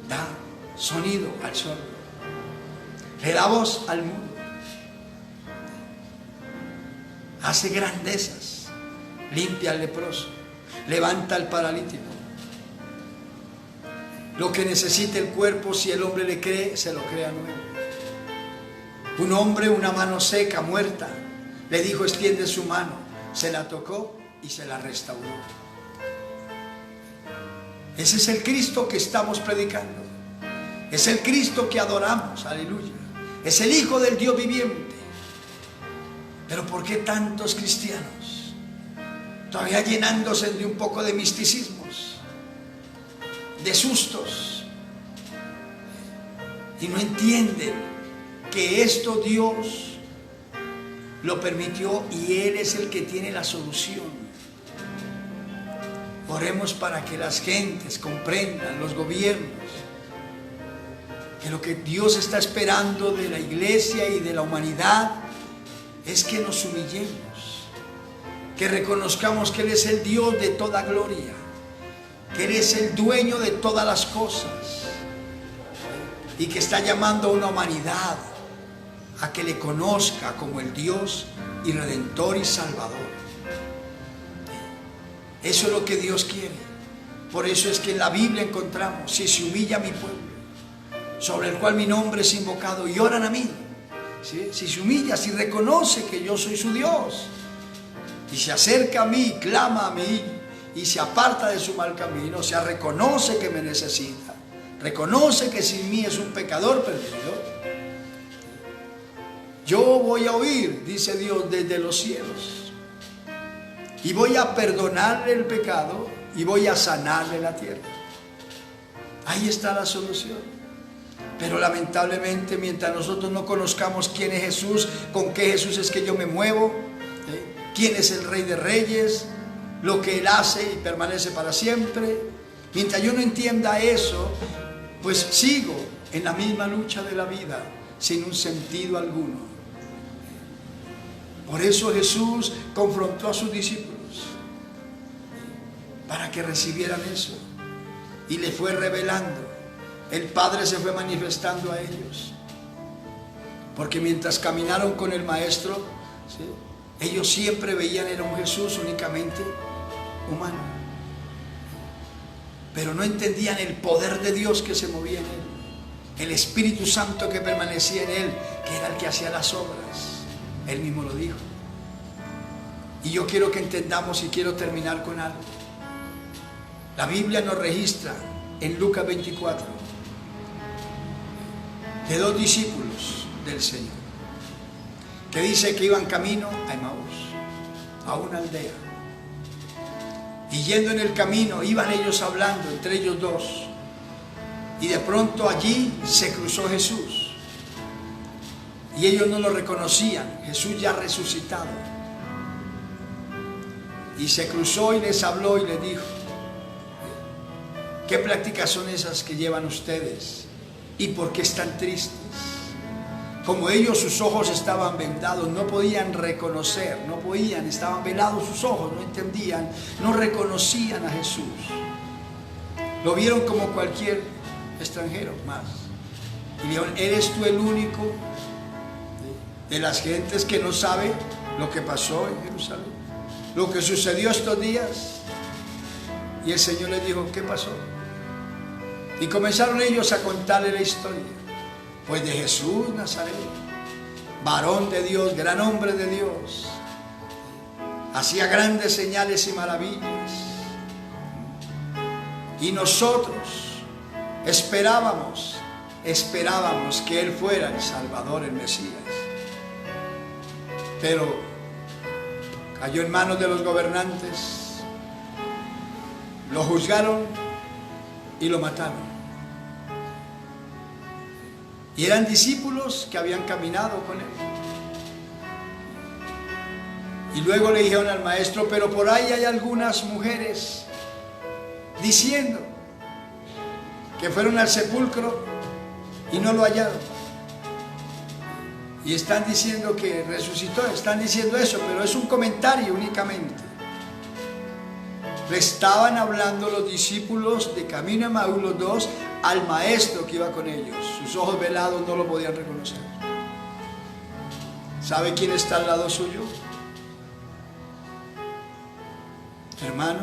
da sonido al sordo, le da voz al mudo, hace grandezas, limpia al leproso, levanta al paralítico. Lo que necesita el cuerpo, si el hombre le cree, se lo crea nuevo. Un hombre, una mano seca, muerta, le dijo, extiende su mano, se la tocó y se la restauró. Ese es el Cristo que estamos predicando, es el Cristo que adoramos, aleluya, es el Hijo del Dios viviente. Pero ¿por qué tantos cristianos todavía llenándose de un poco de misticismos, de sustos, y no entienden que esto Dios lo permitió y Él es el que tiene la solución. Oremos para que las gentes comprendan, los gobiernos, que lo que Dios está esperando de la iglesia y de la humanidad es que nos humillemos, que reconozcamos que Él es el Dios de toda gloria, que Él es el dueño de todas las cosas y que está llamando a una humanidad a que le conozca como el Dios y Redentor y Salvador. Eso es lo que Dios quiere. Por eso es que en la Biblia encontramos: si se humilla mi pueblo, sobre el cual mi nombre es invocado, y oran a mí, ¿sí? Si se humilla, si reconoce que yo soy su Dios, y se acerca a mí, clama a mí, y se aparta de su mal camino, o sea, reconoce que me necesita, reconoce que sin mí es un pecador perdido, yo voy a oír, dice Dios, desde los cielos, y voy a perdonarle el pecado y voy a sanarle la tierra. Ahí está la solución. Pero lamentablemente, mientras nosotros no conozcamos quién es Jesús, con qué Jesús es que yo me muevo, quién es el Rey de Reyes, lo que Él hace y permanece para siempre, mientras yo no entienda eso, pues sigo en la misma lucha de la vida, sin un sentido alguno. Por eso Jesús confrontó a sus discípulos, para que recibieran eso, y le fue revelando. El Padre se fue manifestando a ellos, porque mientras caminaron con el Maestro, ¿sí?, ellos siempre veían en un Jesús únicamente humano, pero no entendían el poder de Dios que se movía en Él, el Espíritu Santo que permanecía en Él, que era el que hacía las obras. Él mismo lo dijo. Y yo quiero que entendamos, y quiero terminar con algo. La Biblia nos registra en Lucas 24 de dos discípulos del Señor, que dice que iban camino a Emaús, a una aldea, y yendo en el camino iban ellos hablando entre ellos dos, y de pronto allí se cruzó Jesús, y ellos no lo reconocían, Jesús ya resucitado, y se cruzó y les habló y les dijo: ¿qué prácticas son esas que llevan ustedes? ¿Y por qué están tristes? Como ellos, sus ojos estaban vendados, no podían reconocer, no podían, estaban velados sus ojos, no entendían, no reconocían a Jesús. Lo vieron como cualquier extranjero más. Y dijeron: ¿eres tú el único de las gentes que no sabe lo que pasó en Jerusalén? Lo que sucedió estos días. Y el Señor les dijo: ¿qué pasó? Y comenzaron ellos a contarle la historia, pues de Jesús Nazareno, varón de Dios, gran hombre de Dios, hacía grandes señales y maravillas, y nosotros esperábamos que Él fuera el Salvador, el Mesías, pero cayó en manos de los gobernantes, lo juzgaron y lo mataron. Y eran discípulos que habían caminado con Él. Y luego le dijeron al Maestro: pero por ahí hay algunas mujeres diciendo que fueron al sepulcro y no lo hallaron. Y están diciendo que resucitó, están diciendo eso, pero es un comentario únicamente. Le estaban hablando los discípulos de camino a Emaús, los dos, al Maestro que iba con ellos. Sus ojos velados no lo podían reconocer. ¿Sabe quién está al lado suyo? Hermano,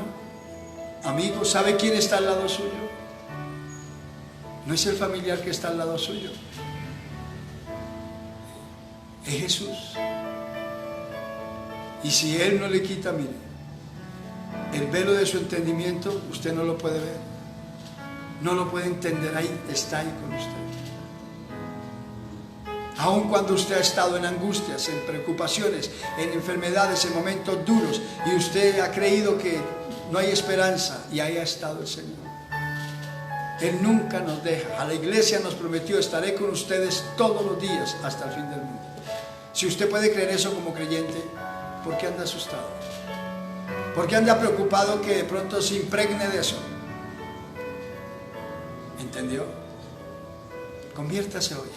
amigo, ¿sabe quién está al lado suyo? No es el familiar que está al lado suyo, es Jesús. Y si Él no le quita, mire, el velo de su entendimiento, usted no lo puede ver, no lo puede entender. Ahí está, ahí con usted. Aun cuando usted ha estado en angustias, en preocupaciones, en enfermedades, en momentos duros, y usted ha creído que no hay esperanza, y ahí ha estado el Señor. Él nunca nos deja. A la iglesia nos prometió: estaré con ustedes todos los días hasta el fin del mundo. Si usted puede creer eso como creyente, ¿por qué anda asustado? ¿Por qué anda preocupado que de pronto se impregne de eso? ¿Entendió? Conviértase hoy.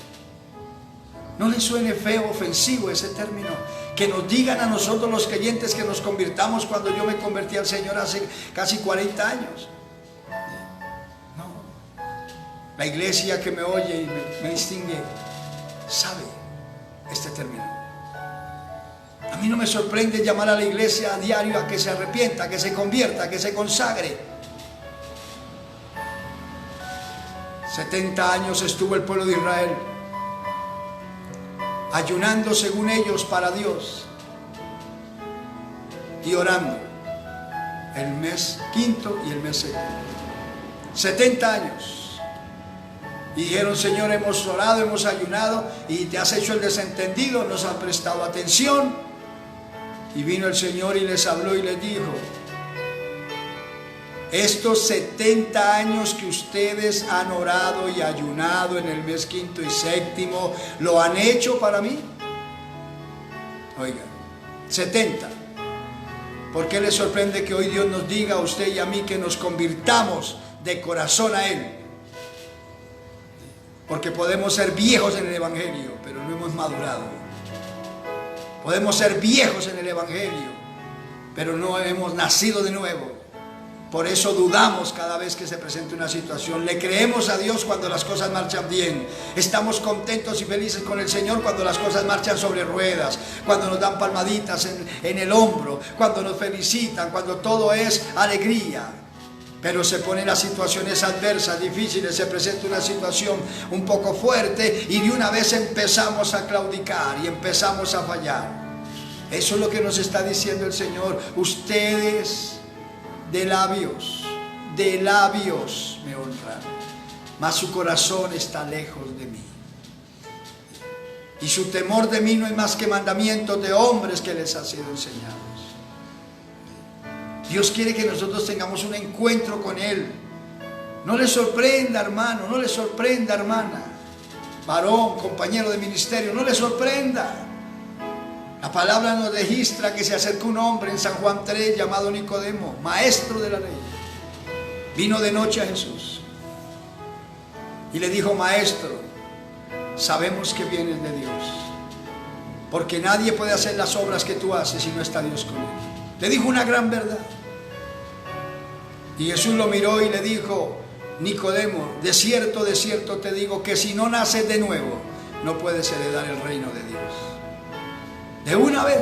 No le suene feo, ofensivo ese término. Que nos digan a nosotros los creyentes que nos convirtamos cuando yo me convertí al Señor hace casi 40 años. No. La iglesia que me oye y me distingue sabe este término. A mí no me sorprende llamar a la iglesia a diario a que se arrepienta, que se convierta, que se consagre. 70 años estuvo el pueblo de Israel ayunando según ellos para Dios y orando el mes quinto y el mes sexto. 70 años. Y dijeron: Señor, hemos orado, hemos ayunado y te has hecho el desentendido, nos has prestado atención. Y vino el Señor y les habló y les dijo: estos 70 años que ustedes han orado y ayunado en el mes quinto y séptimo, ¿lo han hecho para mí? Oiga, 70. ¿Por qué les sorprende que hoy Dios nos diga a usted y a mí que nos convirtamos de corazón a Él? Porque podemos ser viejos en el Evangelio, pero no hemos madurado. Podemos ser viejos en el Evangelio, pero no hemos nacido de nuevo. Por eso dudamos cada vez que se presenta una situación. Le creemos a Dios cuando las cosas marchan bien. Estamos contentos y felices con el Señor cuando las cosas marchan sobre ruedas, cuando nos dan palmaditas en el hombro, cuando nos felicitan, cuando todo es alegría. Pero se ponen las situaciones adversas, difíciles, se presenta una situación un poco fuerte y de una vez empezamos a claudicar y empezamos a fallar. Eso es lo que nos está diciendo el Señor. Ustedes de labios me honran, mas su corazón está lejos de mí. Y su temor de mí no es más que mandamientos de hombres que les ha sido enseñados. Dios quiere que nosotros tengamos un encuentro con Él. No le sorprenda, hermano, no le sorprenda, hermana, varón, compañero de ministerio, no le sorprenda. La palabra nos registra que se acercó un hombre en San Juan 3 llamado Nicodemo, maestro de la ley. Vino de noche a Jesús y le dijo: maestro, sabemos que vienes de Dios, porque nadie puede hacer las obras que tú haces si no está Dios con él. Le dijo una gran verdad. Y Jesús lo miró y le dijo: Nicodemo, de cierto te digo que si no naces de nuevo, no puedes heredar el reino de Dios. De una vez.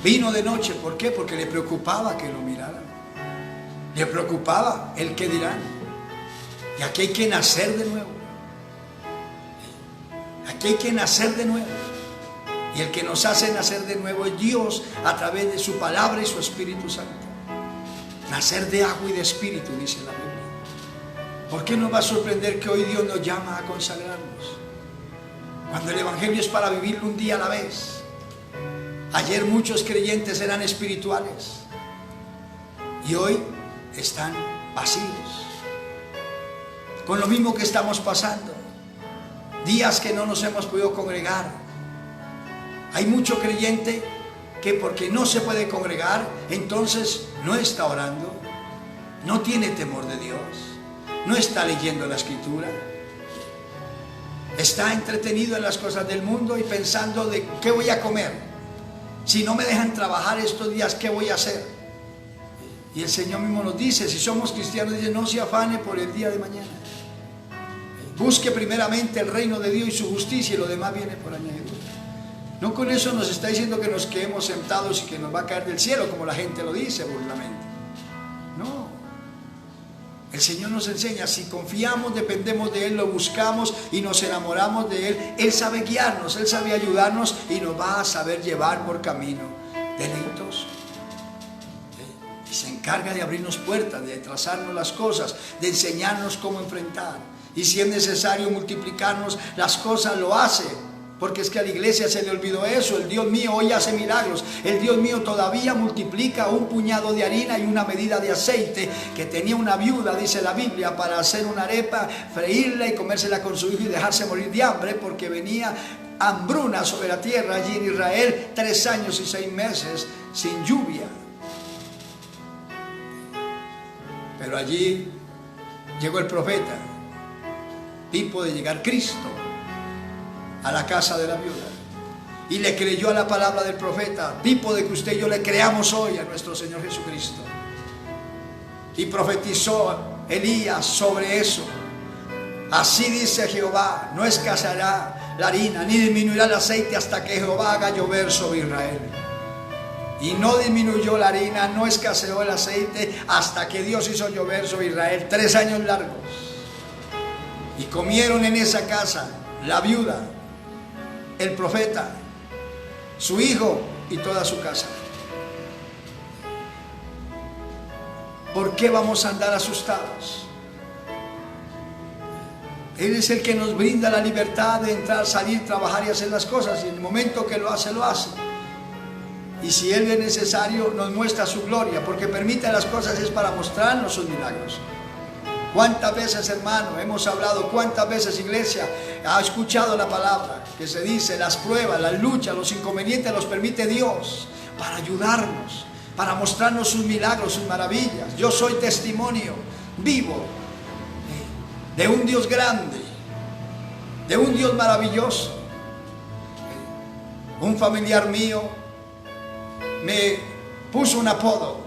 Vino de noche, ¿por qué? Porque le preocupaba que lo miraran. Le preocupaba el qué dirán. Y aquí hay que nacer de nuevo. Aquí hay que nacer de nuevo. Y el que nos hace nacer de nuevo es Dios a través de su palabra y su Espíritu Santo. Nacer de agua y de espíritu, dice la Biblia. ¿Por qué nos va a sorprender que hoy Dios nos llama a consagrarnos? Cuando el Evangelio es para vivirlo un día a la vez. Ayer muchos creyentes eran espirituales y hoy están vacíos. Con lo mismo que estamos pasando. Días que no nos hemos podido congregar. Hay mucho creyente que porque no se puede congregar, entonces no está orando, no tiene temor de Dios, no está leyendo la Escritura. Está entretenido en las cosas del mundo y pensando de qué voy a comer. Si no me dejan trabajar estos días, ¿qué voy a hacer? Y el Señor mismo nos dice, si somos cristianos, dice: no se afane por el día de mañana. Busque primeramente el reino de Dios y su justicia, y lo demás viene por añadidura. No con eso nos está diciendo que nos quedemos sentados y que nos va a caer del cielo, como la gente lo dice burlamente. No. El Señor nos enseña, si confiamos, dependemos de Él, lo buscamos y nos enamoramos de Él, Él sabe guiarnos, Él sabe ayudarnos y nos va a saber llevar por camino deleitoso. Y se encarga de abrirnos puertas, de trazarnos las cosas, de enseñarnos cómo enfrentar. Y si es necesario multiplicarnos las cosas, lo hace. Porque es que a la iglesia se le olvidó eso. El Dios mío hoy hace milagros. El Dios mío todavía multiplica un puñado de harina y una medida de aceite que tenía una viuda, dice la Biblia, para hacer una arepa, freírla y comérsela con su hijo y dejarse morir de hambre, porque venía hambruna sobre la tierra allí en Israel, 3 años y 6 meses sin lluvia. Pero allí llegó el profeta, tipo de llegar Cristo a la casa de la viuda, y le creyó a la palabra del profeta, tipo de que usted y yo le creamos hoy a nuestro Señor Jesucristo. Y profetizó Elías sobre eso. Así dice Jehová: no escaseará la harina ni disminuirá el aceite hasta que Jehová haga llover sobre Israel. Y no disminuyó la harina, no escaseó el aceite hasta que Dios hizo llover sobre Israel 3 años largos. Y comieron en esa casa la viuda, el profeta, su hijo y toda su casa. ¿Por qué vamos a andar asustados? Él es el que nos brinda la libertad de entrar, salir, trabajar y hacer las cosas. Y en el momento que lo hace, lo hace. Y si Él es necesario, nos muestra su gloria, porque permite las cosas es para mostrarnos sus milagros. ¿Cuántas veces, hermano, hemos hablado? ¿Cuántas veces, iglesia, ha escuchado la palabra que se dice: las pruebas, las luchas, los inconvenientes los permite Dios para ayudarnos, para mostrarnos sus milagros, sus maravillas? Yo soy testimonio vivo de un Dios grande, de un Dios maravilloso. Un familiar mío me puso un apodo.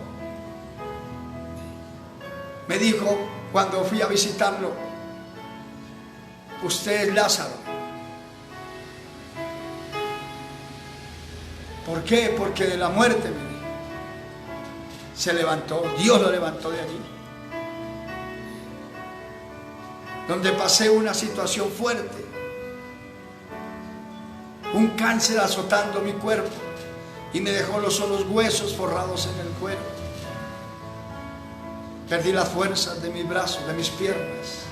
Me dijo cuando fui a visitarlo: usted es Lázaro. ¿Por qué? Porque de la muerte, mire, se levantó, Dios lo levantó de allí. Donde pasé una situación fuerte, un cáncer azotando mi cuerpo, y me dejó los huesos forrados en el cuero. Perdí las fuerzas de mis brazos, de mis piernas.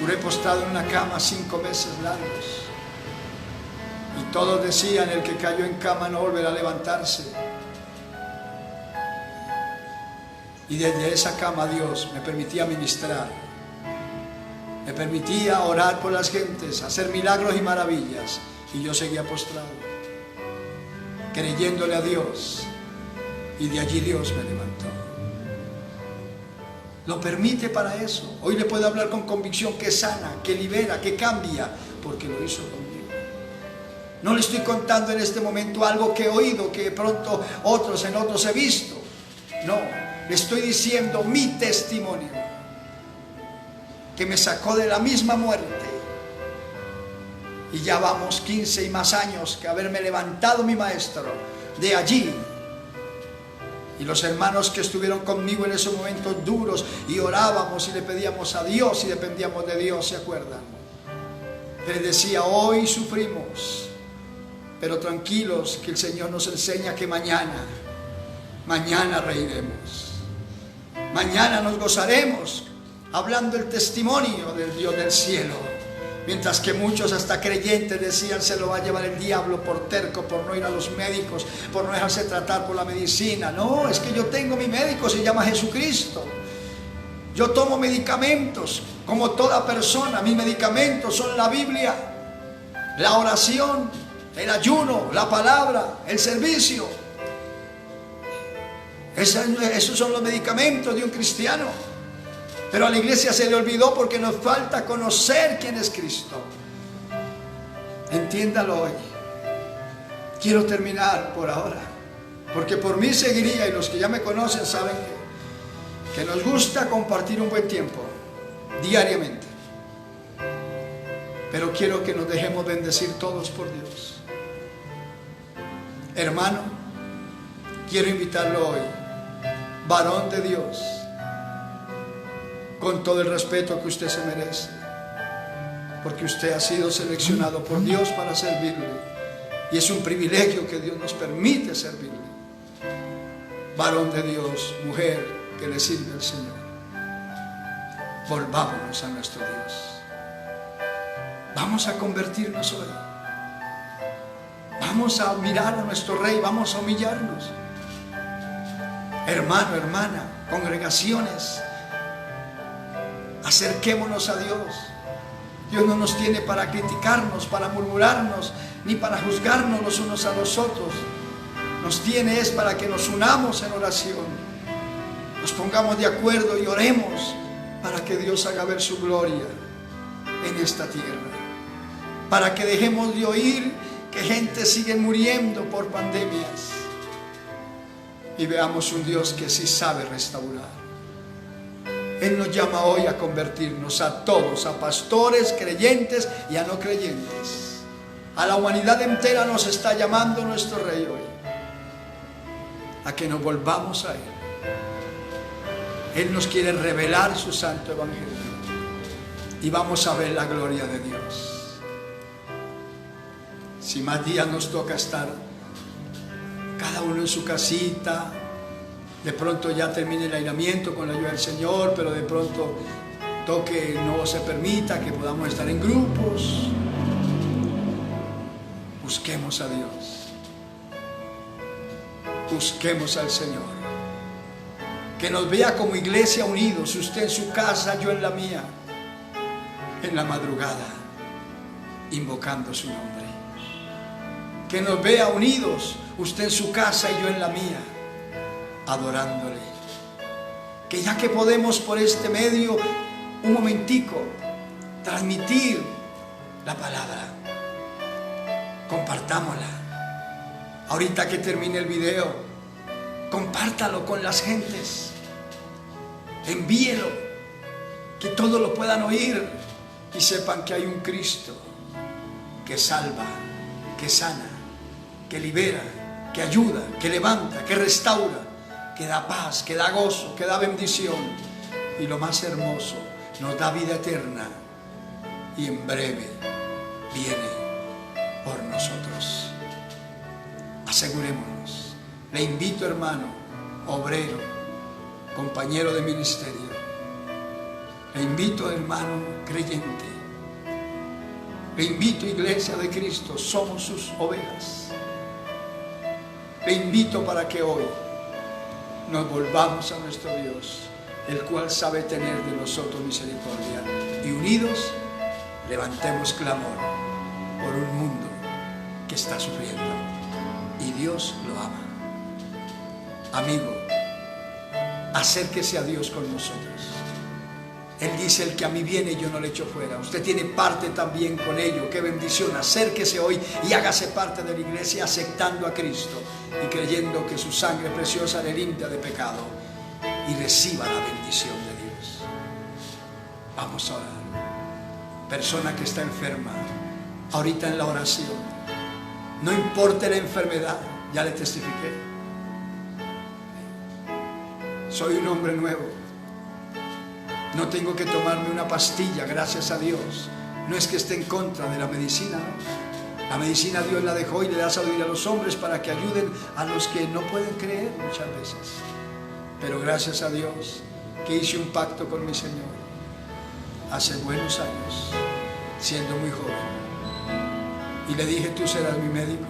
Duré postrado en una cama 5 meses largos. Y todos decían: el que cayó en cama no volverá a levantarse. Y desde esa cama Dios me permitía ministrar, me permitía orar por las gentes, hacer milagros y maravillas. Y yo seguía postrado, creyéndole a Dios. Y de allí Dios me levantó. Lo permite para eso. Hoy le puedo hablar con convicción que sana, que libera, que cambia, porque lo hizo conmigo. No le estoy contando en este momento algo que he oído, que de pronto en otros he visto. No, le estoy diciendo mi testimonio, que me sacó de la misma muerte. Y ya vamos 15 y más años que haberme levantado mi maestro de allí. Y los hermanos que estuvieron conmigo en esos momentos duros, y orábamos y le pedíamos a Dios y dependíamos de Dios, ¿se acuerdan? Les decía: hoy sufrimos, pero tranquilos, que el Señor nos enseña que mañana reiremos, mañana nos gozaremos, hablando el testimonio del Dios del cielo. Mientras que muchos, hasta creyentes, decían: se lo va a llevar el diablo por terco, por no ir a los médicos, por no dejarse tratar por la medicina. No, es que yo tengo mi médico, se llama Jesucristo. Yo tomo medicamentos, como toda persona. Mis medicamentos son la Biblia, la oración, el ayuno, la palabra, el servicio. Esos son los medicamentos de un cristiano. Pero a la iglesia se le olvidó porque nos falta conocer quién es Cristo. Entiéndalo hoy. Quiero terminar por ahora, porque por mí seguiría, y los que ya me conocen saben que nos gusta compartir un buen tiempo diariamente. Pero quiero que nos dejemos bendecir todos por Dios. Hermano, quiero invitarlo hoy, varón de Dios, con todo el respeto que usted se merece, porque usted ha sido seleccionado por Dios para servirle, y es un privilegio que Dios nos permite servirle. Varón de Dios, mujer que le sirve al Señor, volvámonos a nuestro Dios. Vamos a convertirnos hoy. Vamos a mirar a nuestro Rey, vamos a humillarnos. Hermano, hermana, congregaciones, acerquémonos a Dios. Dios no nos tiene para criticarnos, para murmurarnos, ni para juzgarnos los unos a los otros. Nos tiene es para que nos unamos en oración, nos pongamos de acuerdo y oremos para que Dios haga ver su gloria en esta tierra, para que dejemos de oír que gente sigue muriendo por pandemias y veamos un Dios que sí sabe restaurar. Él nos llama hoy a convertirnos a todos, a pastores, creyentes y a no creyentes. A la humanidad entera nos está llamando nuestro Rey hoy a que nos volvamos a Él. Él nos quiere revelar su santo evangelio y vamos a ver la gloria de Dios. Si más días nos toca estar cada uno en su casita, de pronto ya termine el aislamiento con la ayuda del Señor, pero de pronto toque no se permita que podamos estar en grupos. Busquemos a Dios, busquemos al Señor, que nos vea como iglesia unidos, usted en su casa, yo en la mía, en la madrugada, invocando su nombre. Que nos vea unidos, usted en su casa y yo en la mía, adorándole. Que ya que podemos por este medio, un momentico, transmitir la palabra, compartámosla. Ahorita que termine el video, compártalo con las gentes, envíelo, que todos lo puedan oír y sepan que hay un Cristo que salva, que sana, que libera, que ayuda, que levanta, que restaura, que da paz, que da gozo, que da bendición y lo más hermoso, nos da vida eterna y en breve viene por nosotros. Asegurémonos. Le invito, hermano, obrero, compañero de ministerio, le invito, hermano creyente, le invito, iglesia de Cristo, somos sus ovejas. Le invito para que hoy nos volvamos a nuestro Dios, el cual sabe tener de nosotros misericordia, y unidos levantemos clamor por un mundo que está sufriendo y Dios lo ama. Amigo, acérquese a Dios con nosotros. Él dice: el que a mí viene yo no le echo fuera. Usted tiene parte también con ello. Qué bendición. Acérquese hoy y hágase parte de la iglesia, aceptando a Cristo y creyendo que su sangre preciosa le limpia de pecado, y reciba la bendición de Dios. Vamos a orar. Persona que está enferma, ahorita en la oración, no importa la enfermedad, ya le testifiqué. Soy un hombre nuevo. No tengo que tomarme una pastilla, gracias a Dios. No es que esté en contra de la medicina, ¿no? La medicina Dios la dejó y le da sabiduría a los hombres para que ayuden a los que no pueden creer muchas veces. Pero gracias a Dios que hice un pacto con mi Señor hace buenos años, siendo muy joven. Y le dije: tú serás mi médico,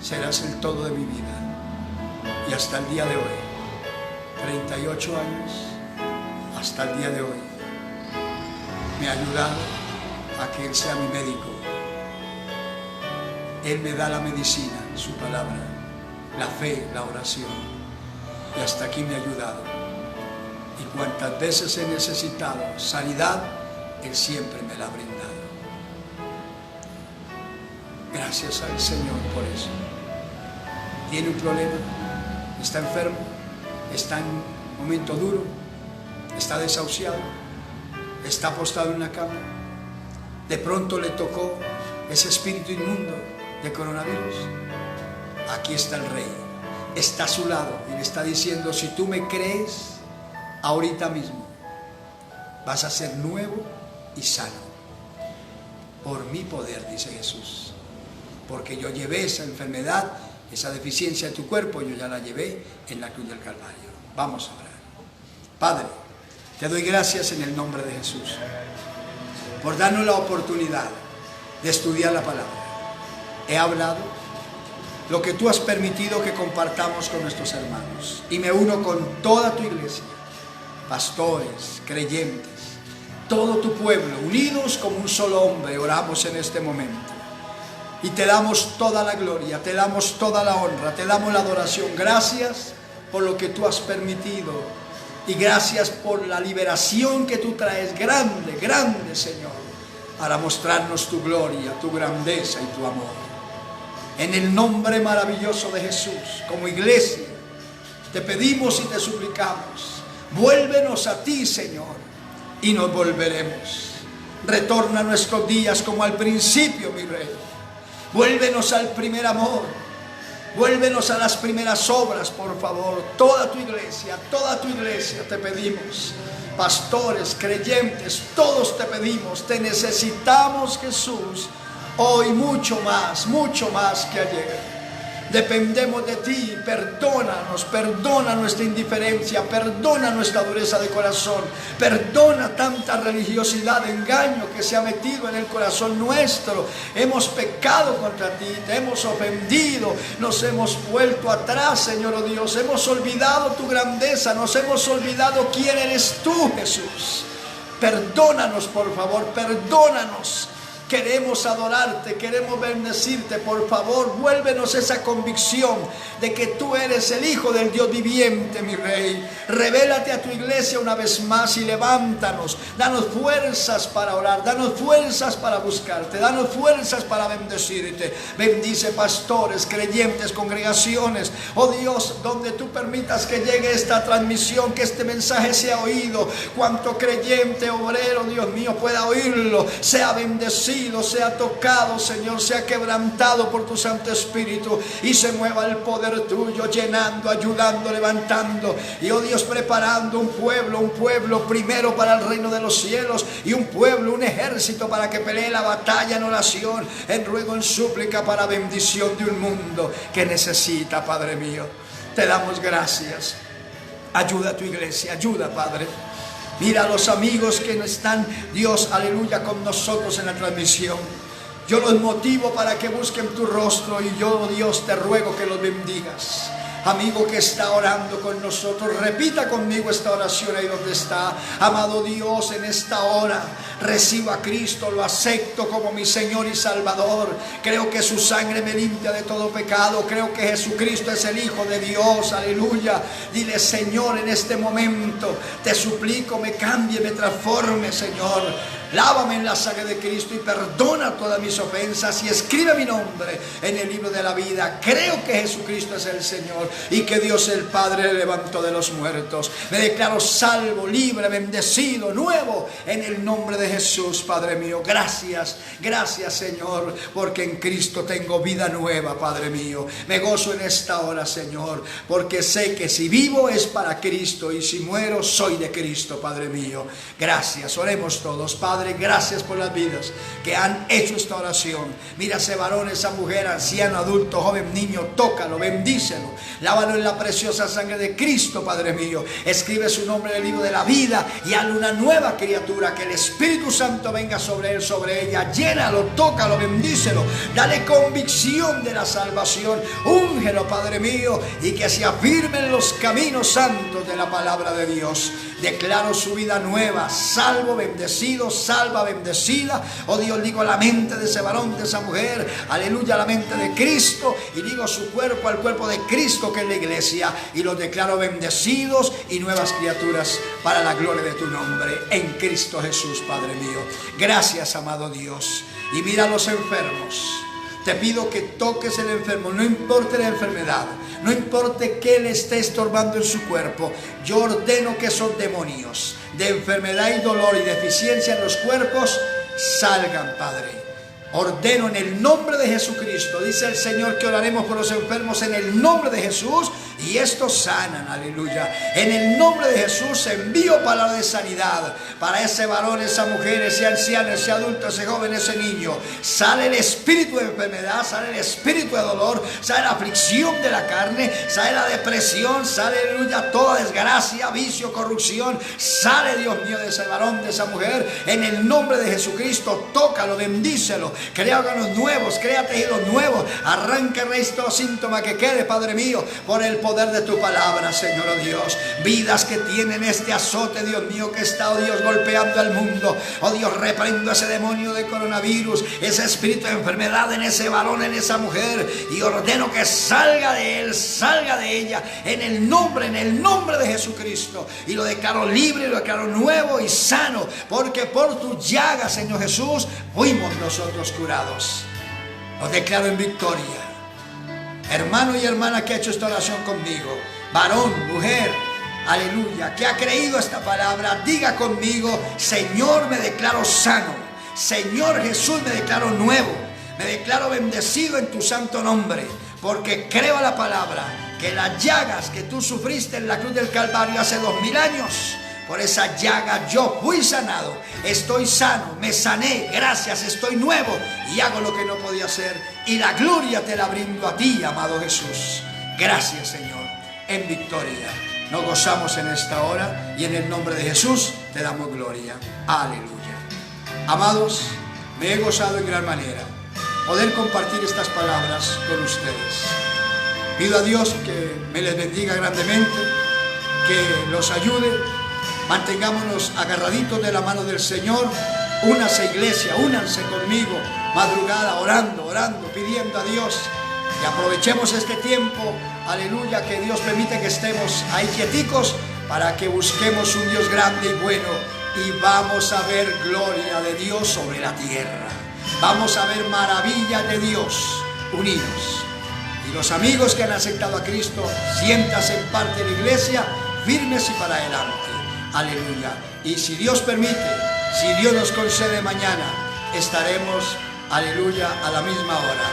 serás el todo de mi vida. Y hasta el día de hoy, 38 años, hasta el día de hoy, me ha ayudado a que Él sea mi médico. Él me da la medicina, su palabra, la fe, la oración, y hasta aquí me ha ayudado. Y cuantas veces he necesitado sanidad, Él siempre me la ha brindado. Gracias al Señor por eso. ¿Tiene un problema? ¿Está enfermo? ¿Está en un momento duro? ¿Está desahuciado? ¿Está apostado en una cama? ¿De pronto le tocó ese espíritu inmundo de coronavirus? Aquí está el Rey, está a su lado y le está diciendo: si tú me crees, ahorita mismo vas a ser nuevo y sano por mi poder, dice Jesús, porque yo llevé esa enfermedad, esa deficiencia de tu cuerpo, yo ya la llevé en la cruz del Calvario. Vamos a orar. Padre, te doy gracias en el nombre de Jesús por darnos la oportunidad de estudiar la palabra. he hablado, lo que tú has permitido que compartamos con nuestros hermanos. Y me uno con toda tu iglesia, pastores, creyentes, todo tu pueblo, unidos como un solo hombre, oramos en este momento. Y te damos toda la gloria, te damos toda la honra, te damos la adoración. Gracias por lo que tú has permitido y gracias por la liberación que tú traes, grande, grande, Señor, para mostrarnos tu gloria, tu grandeza y tu amor. En el nombre maravilloso de Jesús, como iglesia, te pedimos y te suplicamos, vuélvenos a ti, Señor, y nos volveremos. Retorna nuestros días como al principio, mi Rey. Vuélvenos al primer amor, vuélvenos a las primeras obras, por favor. Toda tu iglesia te pedimos. Pastores, creyentes, todos te pedimos, te necesitamos, Jesús, hoy mucho más que ayer. Dependemos de ti, perdónanos, perdona nuestra indiferencia, perdona nuestra dureza de corazón, perdona tanta religiosidad, engaño que se ha metido en el corazón nuestro. Hemos pecado contra ti, te hemos ofendido, nos hemos vuelto atrás, Señor, oh Dios, hemos olvidado tu grandeza, nos hemos olvidado quién eres tú, Jesús. Perdónanos, por favor, perdónanos. Queremos adorarte, queremos bendecirte, por favor, vuélvenos esa convicción de que tú eres el Hijo del Dios viviente, mi Rey. Revélate a tu iglesia una vez más y levántanos, danos fuerzas para orar, danos fuerzas para buscarte, danos fuerzas para bendecirte. Bendice pastores, creyentes, congregaciones, oh Dios, donde tú permitas que llegue esta transmisión, que este mensaje sea oído, cuanto creyente, obrero, Dios mío, pueda oírlo, sea bendecido, sea tocado, Señor, sea quebrantado por tu Santo Espíritu y se mueva el poder tuyo, llenando, ayudando, levantando y, oh Dios, preparando un pueblo primero para el reino de los cielos y un pueblo, un ejército para que pelee la batalla en oración, en ruego, en súplica, para bendición de un mundo que necesita, Padre mío. Te damos gracias. Ayuda a tu iglesia, ayuda, Padre. Mira a los amigos que no están, Dios, aleluya, con nosotros en la transmisión. Yo los motivo para que busquen tu rostro y yo, Dios, te ruego que los bendigas. Amigo que está orando con nosotros, repita conmigo esta oración ahí donde está. Amado Dios, en esta hora recibo a Cristo, lo acepto como mi Señor y Salvador. Creo que su sangre me limpia de todo pecado. Creo que Jesucristo es el Hijo de Dios, aleluya. Dile: Señor, en este momento te suplico, me cambie, me transforme, Señor. Lávame en la sangre de Cristo y perdona todas mis ofensas y escribe mi nombre en el libro de la vida. Creo que Jesucristo es el Señor y que Dios el Padre le levantó de los muertos. Me declaro salvo, libre, bendecido, nuevo en el nombre de Jesús, Padre mío. Gracias, gracias, Señor, porque en Cristo tengo vida nueva, Padre mío. Me gozo en esta hora, Señor, porque sé que si vivo es para Cristo y si muero soy de Cristo, Padre mío. Gracias. Oremos todos. Padre, gracias por las vidas que han hecho esta oración. Mira ese varón, esa mujer, anciano, adulto, joven, niño, tócalo, bendícelo, lávalo en la preciosa sangre de Cristo, Padre mío. Escribe su nombre en el libro de la vida y hazle una nueva criatura. Que el Espíritu Santo venga sobre él, sobre ella. Llénalo, tócalo, bendícelo, dale convicción de la salvación. Úngelo, Padre mío, y que se afirmen los caminos santos de la palabra de Dios. Declaro su vida nueva, salvo, bendecido, salva, bendecida. Oh Dios, digo la mente de ese varón, de esa mujer, aleluya, la mente de Cristo, y digo su cuerpo al cuerpo de Cristo, que es la iglesia, y los declaro bendecidos y nuevas criaturas para la gloria de tu nombre, en Cristo Jesús, Padre mío. Gracias, amado Dios. Y mira a los enfermos. Te pido que toques el enfermo, no importa la enfermedad, no importa qué le esté estorbando en su cuerpo. Yo ordeno que esos demonios de enfermedad y dolor y deficiencia en los cuerpos salgan, Padre. Ordeno en el nombre de Jesucristo. Dice el Señor que oraremos por los enfermos en el nombre de Jesús y estos sanan, aleluya. En el nombre de Jesús envío palabra de sanidad para ese varón, esa mujer, ese anciano, ese adulto, ese joven, ese niño. Sale el espíritu de enfermedad, sale el espíritu de dolor, sale la aflicción de la carne, sale la depresión, sale, aleluya, toda desgracia, vicio, corrupción. Sale, Dios mío, de ese varón, de esa mujer, en el nombre de Jesucristo. Tócalo, bendícelo. crea órganos nuevos, crea tejidos nuevos. Arranca, Rey, todo síntoma que quede, Padre mío, por el poder de tu palabra, Señor, oh Dios. Vidas que tienen este azote, Dios mío, que está, oh Dios, golpeando al mundo. Oh Dios, reprendo ese demonio de coronavirus, ese espíritu de enfermedad en ese varón, en esa mujer, y ordeno que salga de él, salga de ella, en el nombre de Jesucristo, y lo declaro libre, lo declaro nuevo y sano, porque por tu llaga, Señor Jesús, fuimos nosotros curados. Lo declaro en victoria. Hermano y hermana que ha hecho esta oración conmigo, varón, mujer, aleluya, que ha creído esta palabra, diga conmigo: Señor, me declaro sano. Señor Jesús, me declaro nuevo. Me declaro bendecido en tu santo nombre, porque creo la palabra que las llagas que tú sufriste en la cruz del Calvario hace 2000 años, por esa llaga yo fui sanado. Estoy sano, me sané, gracias, estoy nuevo y hago lo que no podía hacer. Y la gloria te la brindo a ti, amado Jesús. Gracias, Señor, en victoria. Nos gozamos en esta hora y en el nombre de Jesús te damos gloria. Aleluya. Amados, me he gozado en gran manera poder compartir estas palabras con ustedes. Pido a Dios que me les bendiga grandemente, que los ayude. Mantengámonos agarraditos de la mano del Señor. Únase, iglesia, únanse conmigo, madrugada, orando, pidiendo a Dios. Y aprovechemos este tiempo, aleluya, que Dios permite que estemos ahí quieticos, para que busquemos un Dios grande y bueno, y vamos a ver gloria de Dios sobre la tierra. Vamos a ver maravillas de Dios unidos. Y los amigos que han aceptado a Cristo, siéntase en parte de la iglesia, firmes y para adelante. Aleluya. Y si Dios permite, si Dios nos concede mañana, estaremos, aleluya, a la misma hora,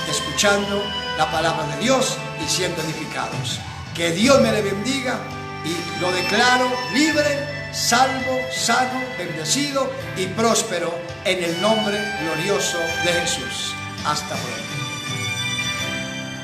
escuchando la palabra de Dios y siendo edificados. Que Dios me le bendiga y lo declaro libre, salvo, sano, bendecido y próspero en el nombre glorioso de Jesús. Hasta pronto.